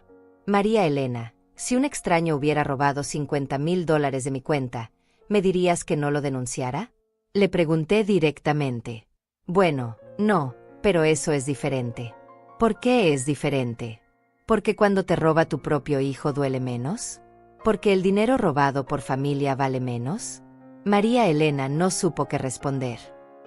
María Elena, si un extraño hubiera robado $50,000 de mi cuenta, ¿me dirías que no lo denunciara? Le pregunté directamente. Bueno, no, pero eso es diferente. ¿Por qué es diferente? ¿Porque cuando te roba tu propio hijo duele menos? ¿Porque el dinero robado por familia vale menos? María Elena no supo qué responder.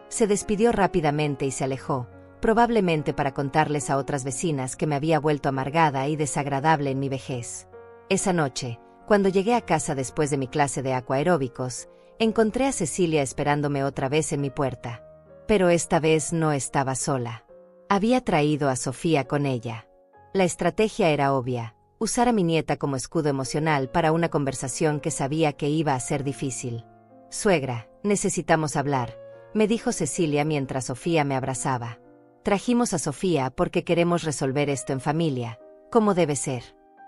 Se despidió rápidamente y se alejó, probablemente para contarles a otras vecinas que me había vuelto amargada y desagradable en mi vejez. Esa noche, cuando llegué a casa después de mi clase de aquaeróbicos, encontré a Cecilia esperándome otra vez en mi puerta. Pero esta vez no estaba sola. Había traído a Sofía con ella. La estrategia era obvia, usar a mi nieta como escudo emocional para una conversación que sabía que iba a ser difícil. Suegra, necesitamos hablar, me dijo Cecilia mientras Sofía me abrazaba. Trajimos a Sofía porque queremos resolver esto en familia, como debe ser.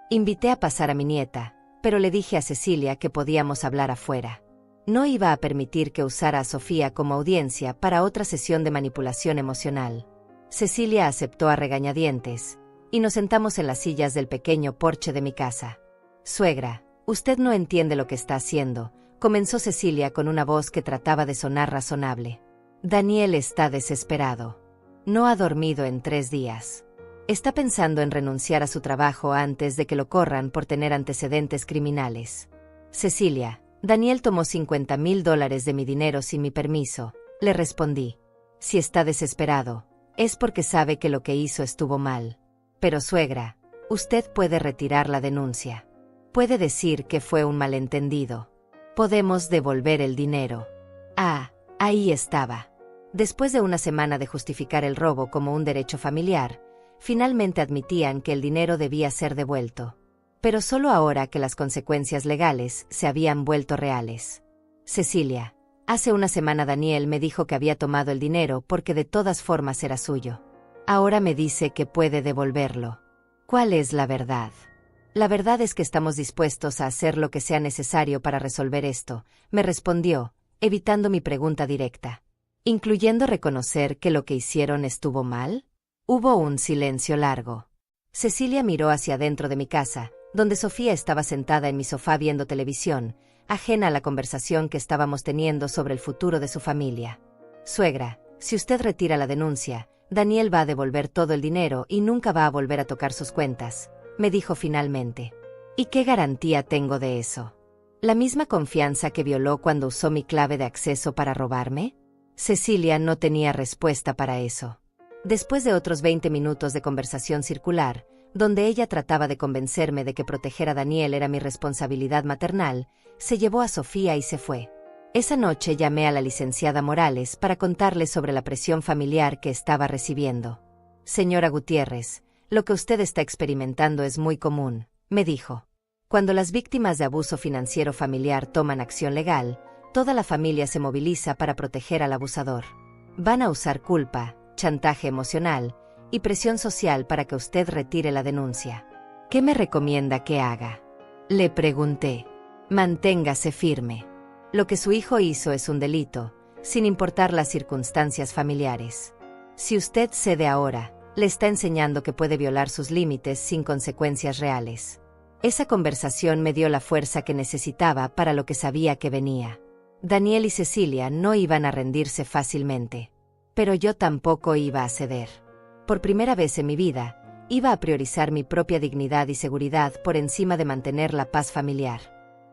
Invité a pasar a mi nieta, pero le dije a Cecilia que podíamos hablar afuera. No iba a permitir que usara a Sofía como audiencia para otra sesión de manipulación emocional. Cecilia aceptó a regañadientes, y nos sentamos en las sillas del pequeño porche de mi casa. Suegra, usted no entiende lo que está haciendo, comenzó Cecilia con una voz que trataba de sonar razonable. Daniel está desesperado. No ha dormido en 3 días. Está pensando en renunciar a su trabajo antes de que lo corran por tener antecedentes criminales. Cecilia, Daniel tomó $50,000 de mi dinero sin mi permiso, le respondí. Si está desesperado, es porque sabe que lo que hizo estuvo mal. Pero suegra, usted puede retirar la denuncia. Puede decir que fue un malentendido. Podemos devolver el dinero. Ah, ahí estaba. Después de una semana de justificar el robo como un derecho familiar, finalmente admitían que el dinero debía ser devuelto. Pero solo ahora que las consecuencias legales se habían vuelto reales. Cecilia, hace una semana Daniel me dijo que había tomado el dinero porque de todas formas era suyo. Ahora me dice que puede devolverlo. ¿Cuál es la verdad? La verdad es que estamos dispuestos a hacer lo que sea necesario para resolver esto, me respondió, evitando mi pregunta directa. ¿Incluyendo reconocer que lo que hicieron estuvo mal? Hubo un silencio largo. Cecilia miró hacia adentro de mi casa, donde Sofía estaba sentada en mi sofá viendo televisión, ajena a la conversación que estábamos teniendo sobre el futuro de su familia. Suegra, si usted retira la denuncia, Daniel va a devolver todo el dinero y nunca va a volver a tocar sus cuentas, me dijo finalmente. ¿Y qué garantía tengo de eso? ¿La misma confianza que violó cuando usó mi clave de acceso para robarme? Cecilia no tenía respuesta para eso. Después de otros 20 minutos de conversación circular, donde ella trataba de convencerme de que proteger a Daniel era mi responsabilidad maternal, se llevó a Sofía y se fue. Esa noche llamé a la licenciada Morales para contarle sobre la presión familiar que estaba recibiendo. Señora Gutiérrez, lo que usted está experimentando es muy común, me dijo. Cuando las víctimas de abuso financiero familiar toman acción legal, Toda la familia se moviliza para proteger al abusador. Van a usar culpa, chantaje emocional y presión social para que usted retire la denuncia. ¿Qué me recomienda que haga? Le pregunté. Manténgase firme. Lo que su hijo hizo es un delito, sin importar las circunstancias familiares. Si usted cede ahora, le está enseñando que puede violar sus límites sin consecuencias reales. Esa conversación me dio la fuerza que necesitaba para lo que sabía que venía. Daniel y Cecilia no iban a rendirse fácilmente. Pero yo tampoco iba a ceder. Por primera vez en mi vida, iba a priorizar mi propia dignidad y seguridad por encima de mantener la paz familiar.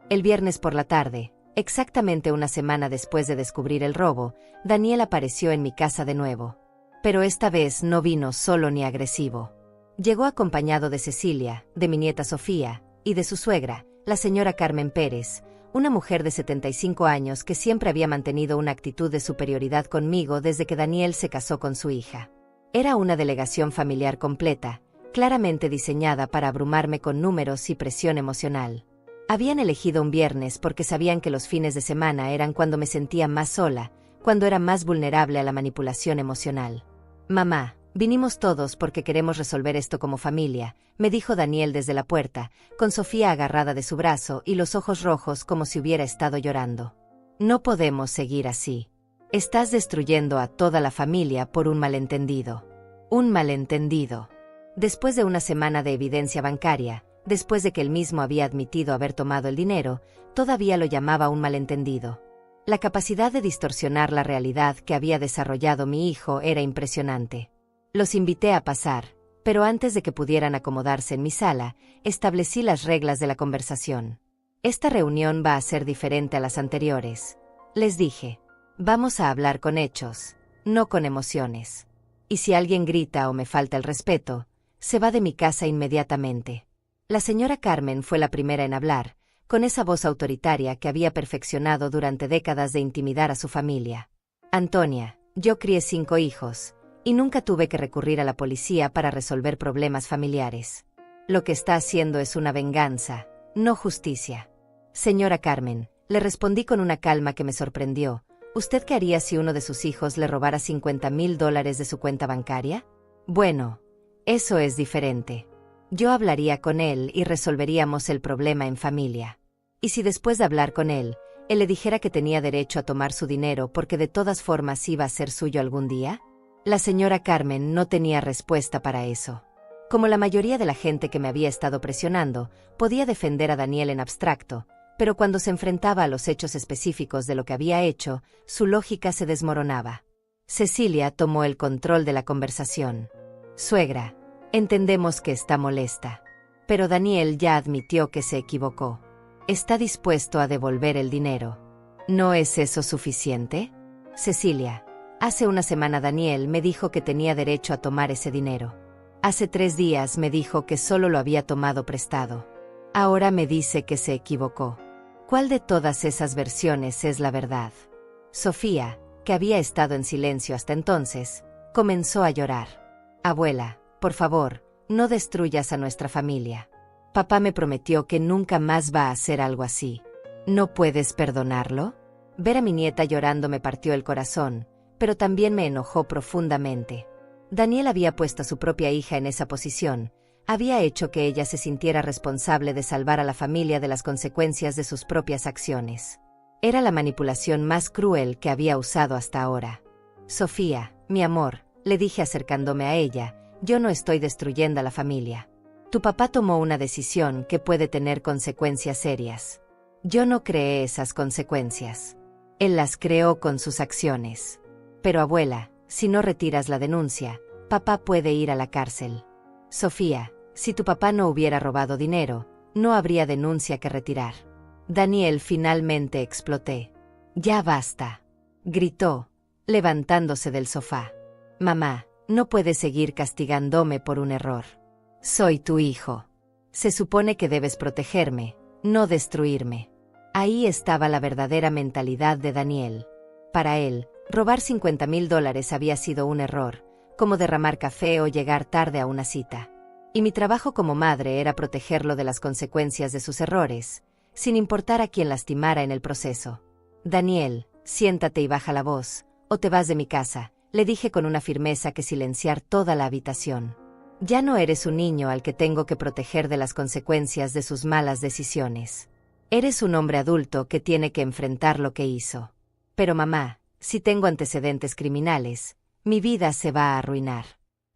El viernes por la tarde, exactamente una semana después de descubrir el robo, Daniel apareció en mi casa de nuevo. Pero esta vez no vino solo ni agresivo. Llegó acompañado de Cecilia, de mi nieta Sofía, y de su suegra, la señora Carmen Pérez, una mujer de 75 años que siempre había mantenido una actitud de superioridad conmigo desde que Daniel se casó con su hija. Era una delegación familiar completa, claramente diseñada para abrumarme con números y presión emocional. Habían elegido un viernes porque sabían que los fines de semana eran cuando me sentía más sola, cuando era más vulnerable a la manipulación emocional. «Mamá, vinimos todos porque queremos resolver esto como familia», me dijo Daniel desde la puerta, con Sofía agarrada de su brazo y los ojos rojos como si hubiera estado llorando. «No podemos seguir así. Estás destruyendo a toda la familia por un malentendido». Un malentendido. Después de una semana de evidencia bancaria, después de que él mismo había admitido haber tomado el dinero, todavía lo llamaba un malentendido. La capacidad de distorsionar la realidad que había desarrollado mi hijo era impresionante. Los invité a pasar, pero antes de que pudieran acomodarse en mi sala, establecí las reglas de la conversación. Esta reunión va a ser diferente a las anteriores. Les dije, vamos a hablar con hechos, no con emociones. Y si alguien grita o me falta el respeto, se va de mi casa inmediatamente. La señora Carmen fue la primera en hablar, con esa voz autoritaria que había perfeccionado durante décadas de intimidar a su familia. Antonia, yo crié 5 hijos, y nunca tuve que recurrir a la policía para resolver problemas familiares. Lo que está haciendo es una venganza, no justicia. Señora Carmen, le respondí con una calma que me sorprendió. ¿Usted qué haría si uno de sus hijos le robara $50,000 de su cuenta bancaria? Bueno, eso es diferente. Yo hablaría con él y resolveríamos el problema en familia. ¿Y si después de hablar con él le dijera que tenía derecho a tomar su dinero porque de todas formas iba a ser suyo algún día? La señora Carmen no tenía respuesta para eso. Como la mayoría de la gente que me había estado presionando, podía defender a Daniel en abstracto, pero cuando se enfrentaba a los hechos específicos de lo que había hecho, su lógica se desmoronaba. Cecilia tomó el control de la conversación. Suegra, entendemos que está molesta. Pero Daniel ya admitió que se equivocó. Está dispuesto a devolver el dinero. ¿No es eso suficiente? Cecilia, hace una semana Daniel me dijo que tenía derecho a tomar ese dinero. Hace 3 días me dijo que solo lo había tomado prestado. Ahora me dice que se equivocó. ¿Cuál de todas esas versiones es la verdad? Sofía, que había estado en silencio hasta entonces, comenzó a llorar. Abuela, por favor, no destruyas a nuestra familia. Papá me prometió que nunca más va a hacer algo así. ¿No puedes perdonarlo? Ver a mi nieta llorando me partió el corazón, pero también me enojó profundamente. Daniel había puesto a su propia hija en esa posición, había hecho que ella se sintiera responsable de salvar a la familia de las consecuencias de sus propias acciones. Era la manipulación más cruel que había usado hasta ahora. Sofía, mi amor, le dije acercándome a ella, yo no estoy destruyendo a la familia. Tu papá tomó una decisión que puede tener consecuencias serias. Yo no creé esas consecuencias. Él las creó con sus acciones. Pero abuela, si no retiras la denuncia, papá puede ir a la cárcel. Sofía, si tu papá no hubiera robado dinero, no habría denuncia que retirar. Daniel finalmente exploté. Ya basta, gritó, levantándose del sofá. Mamá, no puedes seguir castigándome por un error. Soy tu hijo. Se supone que debes protegerme, no destruirme. Ahí estaba la verdadera mentalidad de Daniel. Para él, robar $50,000 había sido un error, como derramar café o llegar tarde a una cita. Y mi trabajo como madre era protegerlo de las consecuencias de sus errores, sin importar a quién lastimara en el proceso. Daniel, siéntate y baja la voz, o te vas de mi casa, le dije con una firmeza que silenciar toda la habitación. Ya no eres un niño al que tengo que proteger de las consecuencias de sus malas decisiones. Eres un hombre adulto que tiene que enfrentar lo que hizo. Pero mamá, si tengo antecedentes criminales, mi vida se va a arruinar.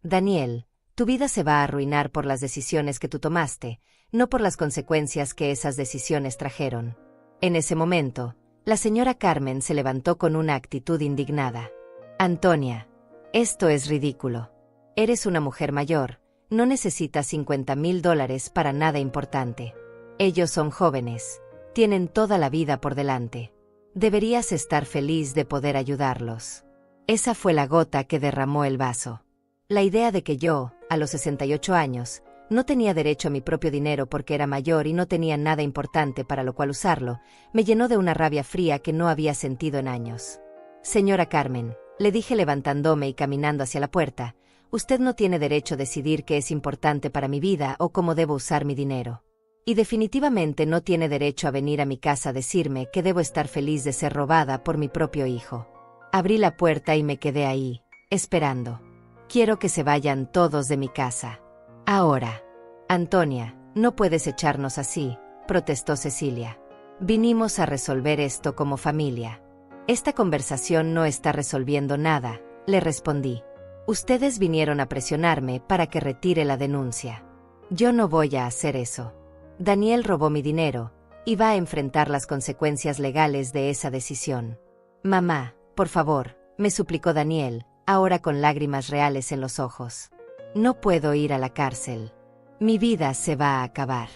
Daniel, tu vida se va a arruinar por las decisiones que tú tomaste, no por las consecuencias que esas decisiones trajeron. En ese momento, la señora Carmen se levantó con una actitud indignada. Antonia, esto es ridículo. Eres una mujer mayor, no necesitas $50,000 para nada importante. Ellos son jóvenes, tienen toda la vida por delante. Deberías estar feliz de poder ayudarlos. Esa fue la gota que derramó el vaso. La idea de que yo, a los 68 años, no tenía derecho a mi propio dinero porque era mayor y no tenía nada importante para lo cual usarlo, me llenó de una rabia fría que no había sentido en años. Señora Carmen, le dije levantándome y caminando hacia la puerta, usted no tiene derecho a decidir qué es importante para mi vida o cómo debo usar mi dinero. Y definitivamente no tiene derecho a venir a mi casa a decirme que debo estar feliz de ser robada por mi propio hijo. Abrí la puerta y me quedé ahí, esperando. Quiero que se vayan todos de mi casa. Ahora. Antonia, no puedes echarnos así, protestó Cecilia. Vinimos a resolver esto como familia. Esta conversación no está resolviendo nada, le respondí. Ustedes vinieron a presionarme para que retire la denuncia. Yo no voy a hacer eso. Daniel robó mi dinero, y va a enfrentar las consecuencias legales de esa decisión. Mamá, por favor, me suplicó Daniel, ahora con lágrimas reales en los ojos. No puedo ir a la cárcel. Mi vida se va a acabar.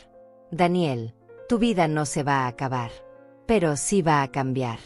Daniel, tu vida no se va a acabar. Pero sí va a cambiar.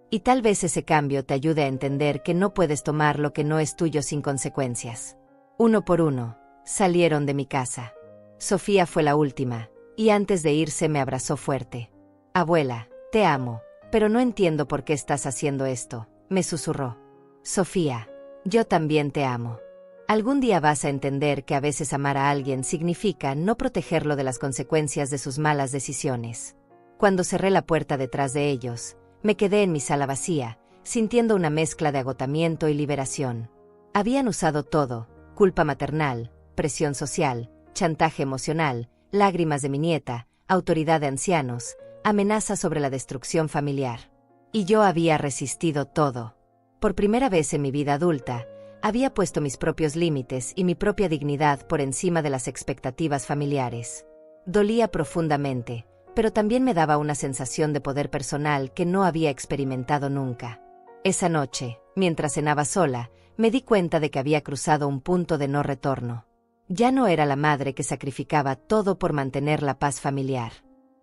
Y tal vez ese cambio te ayude a entender que no puedes tomar lo que no es tuyo sin consecuencias. Uno por uno, salieron de mi casa. Sofía fue la última, y antes de irse me abrazó fuerte. Abuela, te amo, pero no entiendo por qué estás haciendo esto, me susurró. Sofía, yo también te amo. Algún día vas a entender que a veces amar a alguien significa no protegerlo de las consecuencias de sus malas decisiones. Cuando cerré la puerta detrás de ellos, me quedé en mi sala vacía, sintiendo una mezcla de agotamiento y liberación. Habían usado todo: culpa maternal, presión social, chantaje emocional, lágrimas de mi nieta, autoridad de ancianos, amenaza sobre la destrucción familiar. Y yo había resistido todo. Por primera vez en mi vida adulta, había puesto mis propios límites y mi propia dignidad por encima de las expectativas familiares. Dolía profundamente, pero también me daba una sensación de poder personal que no había experimentado nunca. Esa noche, mientras cenaba sola, me di cuenta de que había cruzado un punto de no retorno. Ya no era la madre que sacrificaba todo por mantener la paz familiar.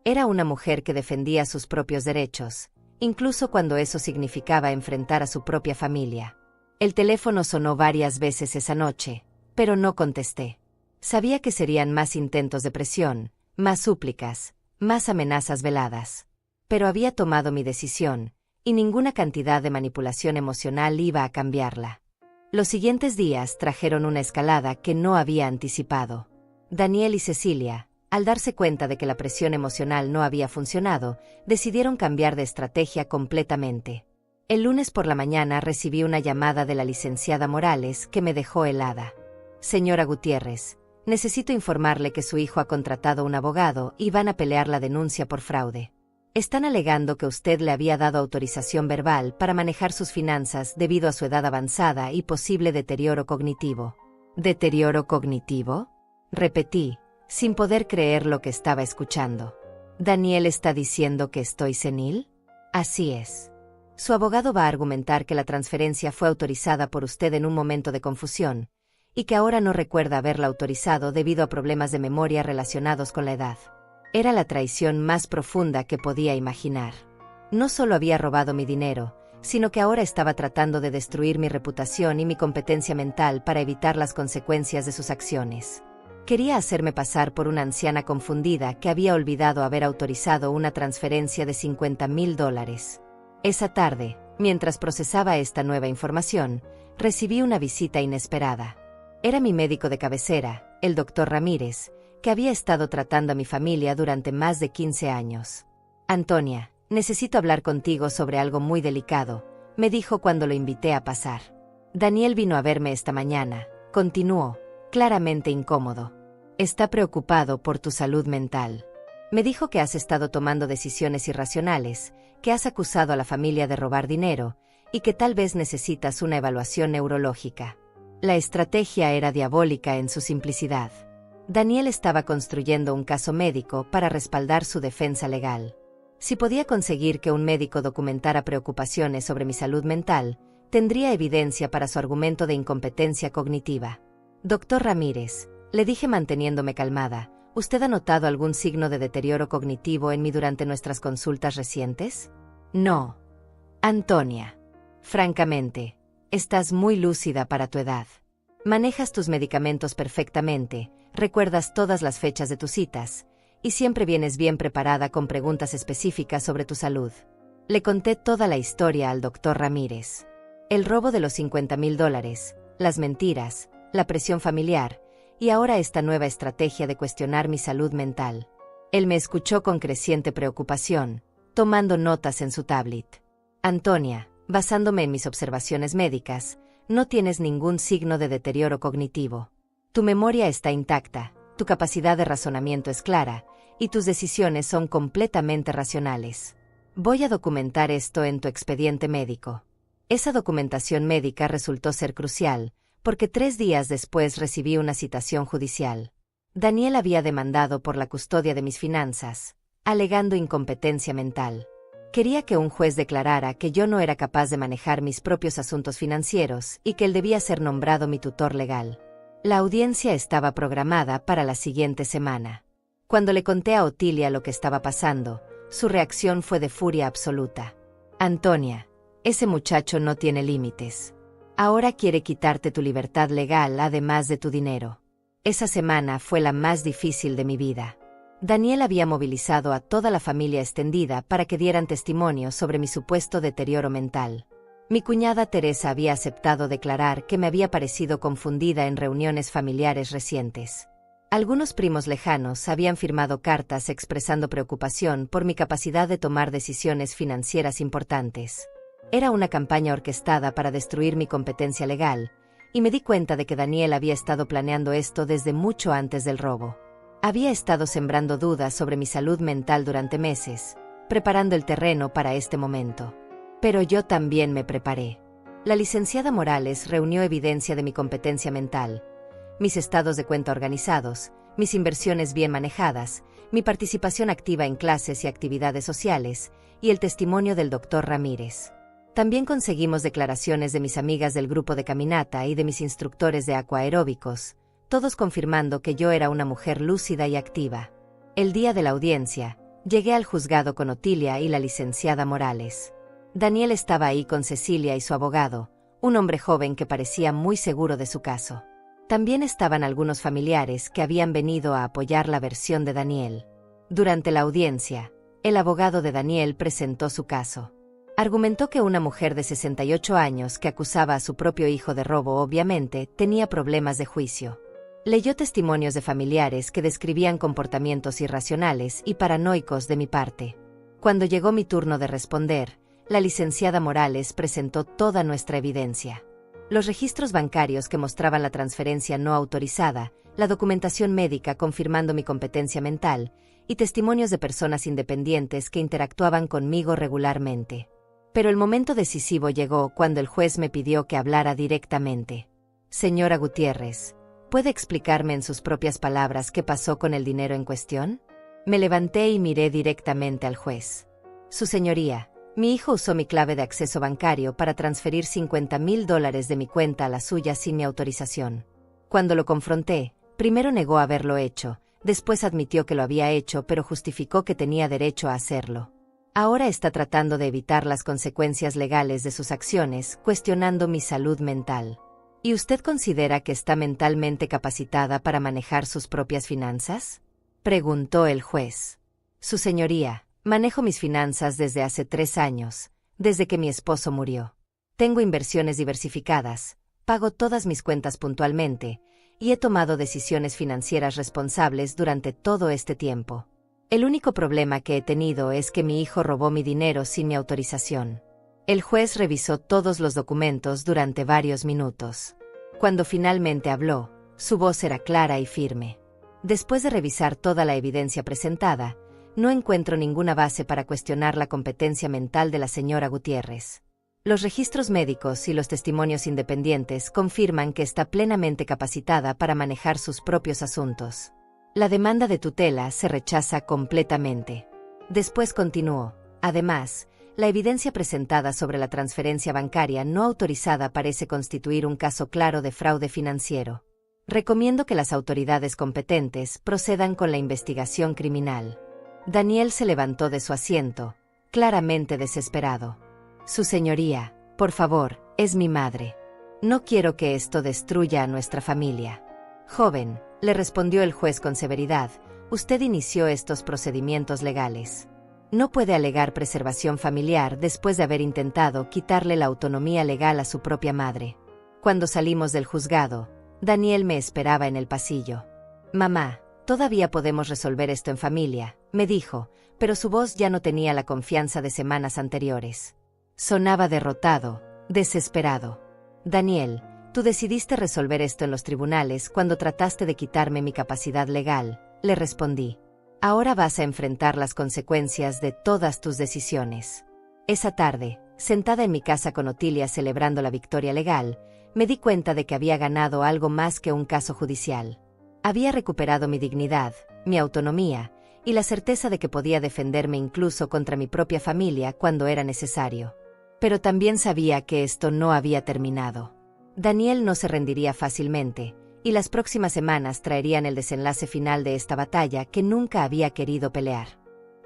Era una mujer que defendía sus propios derechos, incluso cuando eso significaba enfrentar a su propia familia. El teléfono sonó varias veces esa noche, pero no contesté. Sabía que serían más intentos de presión, más súplicas, más amenazas veladas. Pero había tomado mi decisión, y ninguna cantidad de manipulación emocional iba a cambiarla. Los siguientes días trajeron una escalada que no había anticipado. Daniel y Cecilia, al darse cuenta de que la presión emocional no había funcionado, decidieron cambiar de estrategia completamente. El lunes por la mañana recibí una llamada de la licenciada Morales que me dejó helada. Señora Gutiérrez, necesito informarle que su hijo ha contratado un abogado y van a pelear la denuncia por fraude. Están alegando que usted le había dado autorización verbal para manejar sus finanzas debido a su edad avanzada y posible deterioro cognitivo. ¿Deterioro cognitivo?, repetí, sin poder creer lo que estaba escuchando. ¿Daniel está diciendo que estoy senil? Así es. Su abogado va a argumentar que la transferencia fue autorizada por usted en un momento de confusión, y que ahora no recuerda haberla autorizado debido a problemas de memoria relacionados con la edad. Era la traición más profunda que podía imaginar. No solo había robado mi dinero, sino que ahora estaba tratando de destruir mi reputación y mi competencia mental para evitar las consecuencias de sus acciones. Quería hacerme pasar por una anciana confundida que había olvidado haber autorizado una transferencia de $50,000. Esa tarde, mientras procesaba esta nueva información, recibí una visita inesperada. Era mi médico de cabecera, el doctor Ramírez, que había estado tratando a mi familia durante más de 15 años. Antonia, Necesito hablar contigo sobre algo muy delicado, me dijo cuando lo invité a pasar. Daniel vino a verme esta mañana, continuó, claramente incómodo. Está preocupado por tu salud mental. Me dijo que has estado tomando decisiones irracionales, que has acusado a la familia de robar dinero, y que tal vez necesitas una evaluación neurológica. La estrategia era diabólica en su simplicidad. Daniel estaba construyendo un caso médico para respaldar su defensa legal. Si podía conseguir que un médico documentara preocupaciones sobre mi salud mental, tendría evidencia para su argumento de incompetencia cognitiva. Doctor Ramírez, le dije manteniéndome calmada, ¿usted ha notado algún signo de deterioro cognitivo en mí durante nuestras consultas recientes? No. Antonia. Francamente, estás muy lúcida para tu edad. Manejas tus medicamentos perfectamente, recuerdas todas las fechas de tus citas, y siempre vienes bien preparada con preguntas específicas sobre tu salud. Le conté toda la historia al doctor Ramírez. El robo de los $50,000, las mentiras, la presión familiar, y ahora esta nueva estrategia de cuestionar mi salud mental. Él me escuchó con creciente preocupación, tomando notas en su tablet. Antonia, basándome en mis observaciones médicas, no tienes ningún signo de deterioro cognitivo. Tu memoria está intacta, tu capacidad de razonamiento es clara, y tus decisiones son completamente racionales. Voy a documentar esto en tu expediente médico. Esa documentación médica resultó ser crucial, porque 3 días después recibí una citación judicial. Daniel había demandado por la custodia de mis finanzas, alegando incompetencia mental. Quería que un juez declarara que yo no era capaz de manejar mis propios asuntos financieros y que él debía ser nombrado mi tutor legal. La audiencia estaba programada para la siguiente semana. Cuando le conté a Otilia lo que estaba pasando, su reacción fue de furia absoluta. Antonia, ese muchacho no tiene límites. Ahora quiere quitarte tu libertad legal además de tu dinero. Esa semana fue la más difícil de mi vida. Daniel había movilizado a toda la familia extendida para que dieran testimonio sobre mi supuesto deterioro mental. Mi cuñada Teresa había aceptado declarar que me había parecido confundida en reuniones familiares recientes. Algunos primos lejanos habían firmado cartas expresando preocupación por mi capacidad de tomar decisiones financieras importantes. Era una campaña orquestada para destruir mi competencia legal, y me di cuenta de que Daniel había estado planeando esto desde mucho antes del robo. Había estado sembrando dudas sobre mi salud mental durante meses, preparando el terreno para este momento. Pero yo también me preparé. La licenciada Morales reunió evidencia de mi competencia mental, mis estados de cuenta organizados, mis inversiones bien manejadas, mi participación activa en clases y actividades sociales, y el testimonio del doctor Ramírez. También conseguimos declaraciones de mis amigas del grupo de caminata y de mis instructores de aquaeróbicos, todos confirmando que yo era una mujer lúcida y activa. El día de la audiencia, llegué al juzgado con Otilia y la licenciada Morales. Daniel estaba ahí con Cecilia y su abogado, un hombre joven que parecía muy seguro de su caso. También estaban algunos familiares que habían venido a apoyar la versión de Daniel. Durante la audiencia, el abogado de Daniel presentó su caso. Argumentó que una mujer de 68 años que acusaba a su propio hijo de robo obviamente tenía problemas de juicio. Leyó testimonios de familiares que describían comportamientos irracionales y paranoicos de mi parte. Cuando llegó mi turno de responder, la licenciada Morales presentó toda nuestra evidencia. Los registros bancarios que mostraban la transferencia no autorizada, la documentación médica confirmando mi competencia mental, y testimonios de personas independientes que interactuaban conmigo regularmente. Pero el momento decisivo llegó cuando el juez me pidió que hablara directamente. Señora Gutiérrez, ¿puede explicarme en sus propias palabras qué pasó con el dinero en cuestión? Me levanté y miré directamente al juez. Su señoría, mi hijo usó mi clave de acceso bancario para transferir $50,000 de mi cuenta a la suya sin mi autorización. Cuando lo confronté, primero negó haberlo hecho, después admitió que lo había hecho pero justificó que tenía derecho a hacerlo. Ahora está tratando de evitar las consecuencias legales de sus acciones, cuestionando mi salud mental. ¿Y usted considera que está mentalmente capacitada para manejar sus propias finanzas? Preguntó el juez. Su señoría, manejo mis finanzas desde hace 3 años, desde que mi esposo murió. Tengo inversiones diversificadas, pago todas mis cuentas puntualmente, y he tomado decisiones financieras responsables durante todo este tiempo. El único problema que he tenido es que mi hijo robó mi dinero sin mi autorización. El juez revisó todos los documentos durante varios minutos. Cuando finalmente habló, su voz era clara y firme. Después de revisar toda la evidencia presentada, no encuentro ninguna base para cuestionar la competencia mental de la señora Gutiérrez. Los registros médicos y los testimonios independientes confirman que está plenamente capacitada para manejar sus propios asuntos. La demanda de tutela se rechaza completamente. Después continuó. Además, la evidencia presentada sobre la transferencia bancaria no autorizada parece constituir un caso claro de fraude financiero. Recomiendo que las autoridades competentes procedan con la investigación criminal. Daniel se levantó de su asiento, claramente desesperado. Su señoría, por favor, es mi madre. No quiero que esto destruya a nuestra familia. Joven, le respondió el juez con severidad, usted inició estos procedimientos legales. No puede alegar preservación familiar después de haber intentado quitarle la autonomía legal a su propia madre. Cuando salimos del juzgado, Daniel me esperaba en el pasillo. Mamá, todavía podemos resolver esto en familia, me dijo, pero su voz ya no tenía la confianza de semanas anteriores. Sonaba derrotado, desesperado. Daniel, tú decidiste resolver esto en los tribunales cuando trataste de quitarme mi capacidad legal, le respondí. Ahora vas a enfrentar las consecuencias de todas tus decisiones. Esa tarde, sentada en mi casa con Otilia celebrando la victoria legal, me di cuenta de que había ganado algo más que un caso judicial. Había recuperado mi dignidad, mi autonomía, y la certeza de que podía defenderme incluso contra mi propia familia cuando era necesario. Pero también sabía que esto no había terminado. Daniel no se rendiría fácilmente, y las próximas semanas traerían el desenlace final de esta batalla que nunca había querido pelear.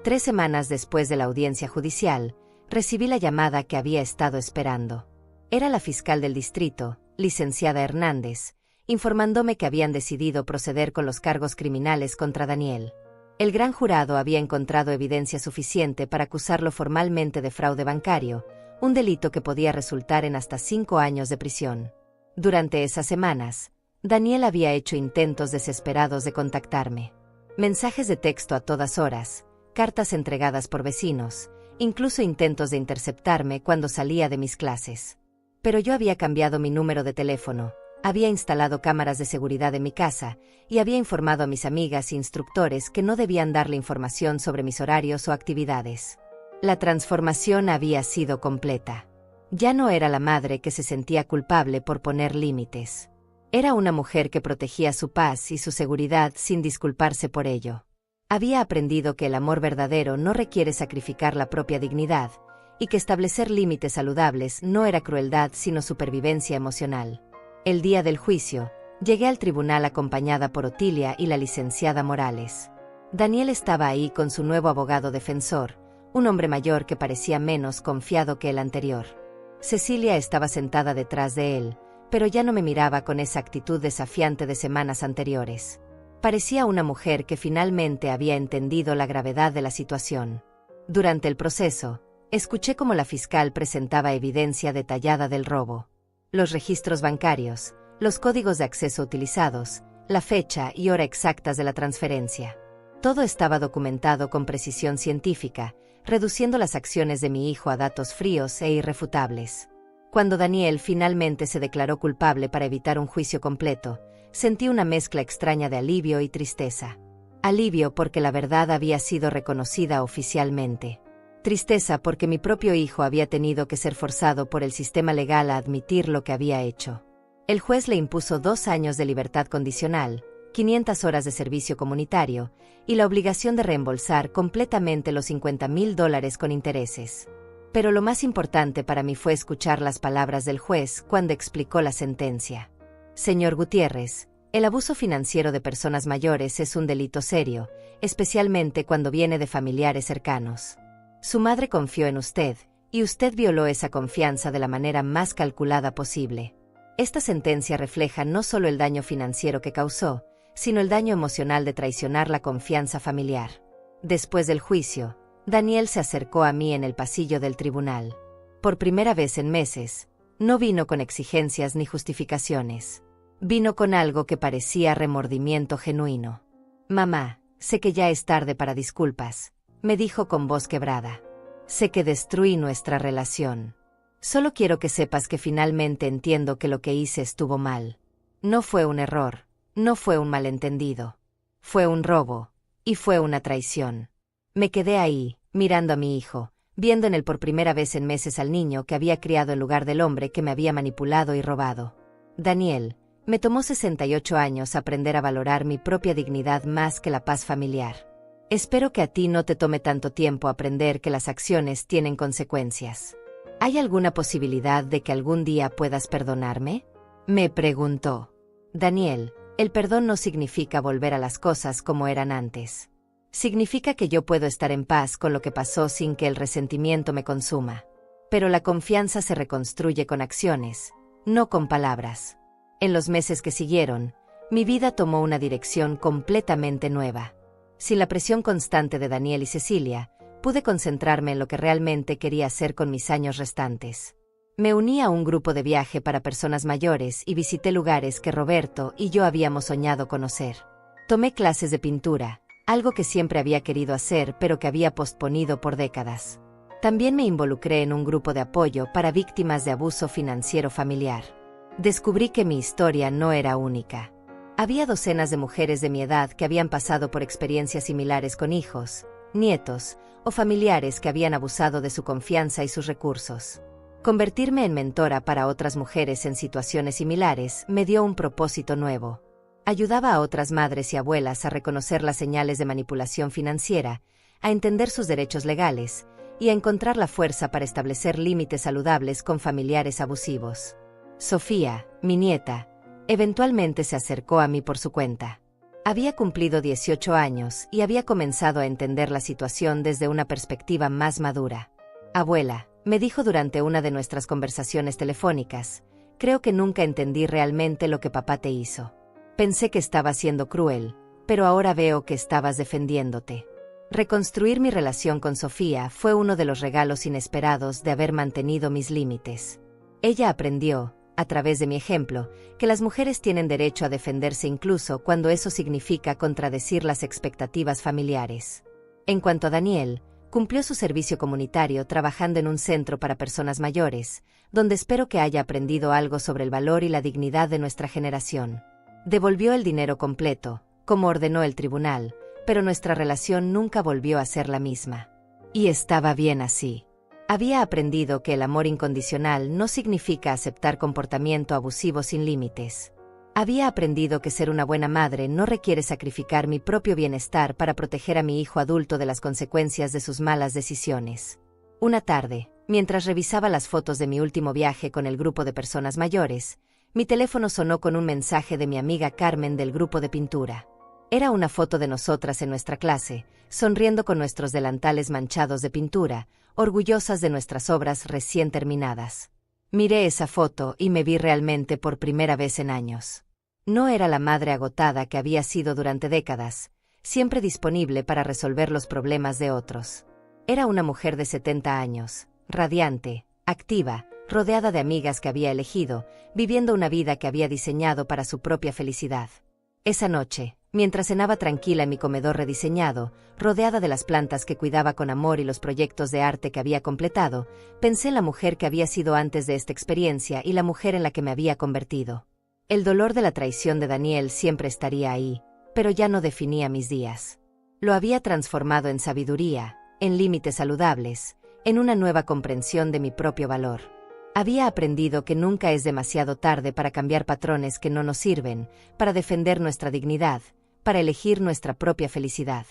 3 semanas después de la audiencia judicial, recibí la llamada que había estado esperando. Era la fiscal del distrito, licenciada Hernández, informándome que habían decidido proceder con los cargos criminales contra Daniel. El gran jurado había encontrado evidencia suficiente para acusarlo formalmente de fraude bancario, un delito que podía resultar en hasta 5 años de prisión. Durante esas semanas, Daniel había hecho intentos desesperados de contactarme. Mensajes de texto a todas horas, cartas entregadas por vecinos, incluso intentos de interceptarme cuando salía de mis clases. Pero yo había cambiado mi número de teléfono, había instalado cámaras de seguridad en mi casa y había informado a mis amigas e instructores que no debían darle información sobre mis horarios o actividades. La transformación había sido completa. Ya no era la madre que se sentía culpable por poner límites. Era una mujer que protegía su paz y su seguridad sin disculparse por ello. Había aprendido que el amor verdadero no requiere sacrificar la propia dignidad, y que establecer límites saludables no era crueldad sino supervivencia emocional. El día del juicio, llegué al tribunal acompañada por Otilia y la licenciada Morales. Daniel estaba ahí con su nuevo abogado defensor, un hombre mayor que parecía menos confiado que el anterior. Cecilia estaba sentada detrás de él, pero ya no me miraba con esa actitud desafiante de semanas anteriores. Parecía una mujer que finalmente había entendido la gravedad de la situación. Durante el proceso, escuché cómo la fiscal presentaba evidencia detallada del robo. Los registros bancarios, los códigos de acceso utilizados, la fecha y hora exactas de la transferencia. Todo estaba documentado con precisión científica, reduciendo las acciones de mi hijo a datos fríos e irrefutables. Cuando Daniel finalmente se declaró culpable para evitar un juicio completo, sentí una mezcla extraña de alivio y tristeza. Alivio porque la verdad había sido reconocida oficialmente. Tristeza porque mi propio hijo había tenido que ser forzado por el sistema legal a admitir lo que había hecho. El juez le impuso 2 años de libertad condicional, 500 horas de servicio comunitario, y la obligación de reembolsar completamente los $50,000 con intereses. Pero lo más importante para mí fue escuchar las palabras del juez cuando explicó la sentencia. Señor Gutiérrez, el abuso financiero de personas mayores es un delito serio, especialmente cuando viene de familiares cercanos. Su madre confió en usted, y usted violó esa confianza de la manera más calculada posible. Esta sentencia refleja no solo el daño financiero que causó, sino el daño emocional de traicionar la confianza familiar. Después del juicio, Daniel se acercó a mí en el pasillo del tribunal. Por primera vez en meses, no vino con exigencias ni justificaciones. Vino con algo que parecía remordimiento genuino. Mamá, Sé que ya es tarde para disculpas, me dijo con voz quebrada. Sé que destruí nuestra relación. Solo quiero que sepas que finalmente entiendo que lo que hice estuvo mal. No fue un error, no fue un malentendido. Fue un robo, y fue una traición. Me quedé ahí, mirando a mi hijo, viendo en él por primera vez en meses al niño que había criado en lugar del hombre que me había manipulado y robado. Daniel, me tomó 68 años aprender a valorar mi propia dignidad más que la paz familiar. Espero que a ti no te tome tanto tiempo aprender que las acciones tienen consecuencias. ¿Hay alguna posibilidad de que algún día puedas perdonarme? Me preguntó. Daniel, el perdón no significa volver a las cosas como eran antes. Significa que yo puedo estar en paz con lo que pasó sin que el resentimiento me consuma. Pero la confianza se reconstruye con acciones, no con palabras. En los meses que siguieron, mi vida tomó una dirección completamente nueva. Sin la presión constante de Daniel y Cecilia, pude concentrarme en lo que realmente quería hacer con mis años restantes. Me uní a un grupo de viaje para personas mayores y visité lugares que Roberto y yo habíamos soñado conocer. Tomé clases de pintura, algo que siempre había querido hacer pero que había posponido por décadas. También me involucré en un grupo de apoyo para víctimas de abuso financiero familiar. Descubrí que mi historia no era única. Había docenas de mujeres de mi edad que habían pasado por experiencias similares con hijos, nietos o familiares que habían abusado de su confianza y sus recursos. Convertirme en mentora para otras mujeres en situaciones similares me dio un propósito nuevo. Ayudaba a otras madres y abuelas a reconocer las señales de manipulación financiera, a entender sus derechos legales y a encontrar la fuerza para establecer límites saludables con familiares abusivos. Sofía, mi nieta, eventualmente se acercó a mí por su cuenta. Había cumplido 18 años y había comenzado a entender la situación desde una perspectiva más madura. Abuela, me dijo durante una de nuestras conversaciones telefónicas, creo que nunca entendí realmente lo que papá te hizo. Pensé que estaba siendo cruel, pero ahora veo que estabas defendiéndote. Reconstruir mi relación con Sofía fue uno de los regalos inesperados de haber mantenido mis límites. Ella aprendió, a través de mi ejemplo, que las mujeres tienen derecho a defenderse incluso cuando eso significa contradecir las expectativas familiares. En cuanto a Daniel, cumplió su servicio comunitario trabajando en un centro para personas mayores, donde espero que haya aprendido algo sobre el valor y la dignidad de nuestra generación. Devolvió el dinero completo, como ordenó el tribunal, pero nuestra relación nunca volvió a ser la misma. Y estaba bien así. Había aprendido que el amor incondicional no significa aceptar comportamiento abusivo sin límites. Había aprendido que ser una buena madre no requiere sacrificar mi propio bienestar para proteger a mi hijo adulto de las consecuencias de sus malas decisiones. Una tarde, mientras revisaba las fotos de mi último viaje con el grupo de personas mayores, mi teléfono sonó con un mensaje de mi amiga Carmen del grupo de pintura. Era una foto de nosotras en nuestra clase, sonriendo con nuestros delantales manchados de pintura, orgullosas de nuestras obras recién terminadas. Miré esa foto y me vi realmente por primera vez en años. No era la madre agotada que había sido durante décadas, siempre disponible para resolver los problemas de otros. Era una mujer de 70 años, radiante, activa, rodeada de amigas que había elegido, viviendo una vida que había diseñado para su propia felicidad. Esa noche, mientras cenaba tranquila en mi comedor rediseñado, rodeada de las plantas que cuidaba con amor y los proyectos de arte que había completado, pensé en la mujer que había sido antes de esta experiencia y la mujer en la que me había convertido. El dolor de la traición de Daniel siempre estaría ahí, pero ya no definía mis días. Lo había transformado en sabiduría, en límites saludables, en una nueva comprensión de mi propio valor. Había aprendido que nunca es demasiado tarde para cambiar patrones que no nos sirven, para defender nuestra dignidad, para elegir nuestra propia felicidad.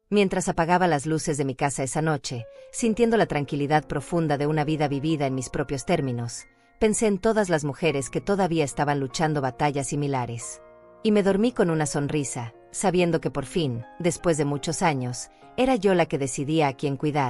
Mientras apagaba las luces de mi casa esa noche, sintiendo la tranquilidad profunda de una vida vivida en mis propios términos, pensé en todas las mujeres que todavía estaban luchando batallas similares. Y me dormí con una sonrisa, sabiendo que por fin, después de muchos años, era yo la que decidía a quién cuidar.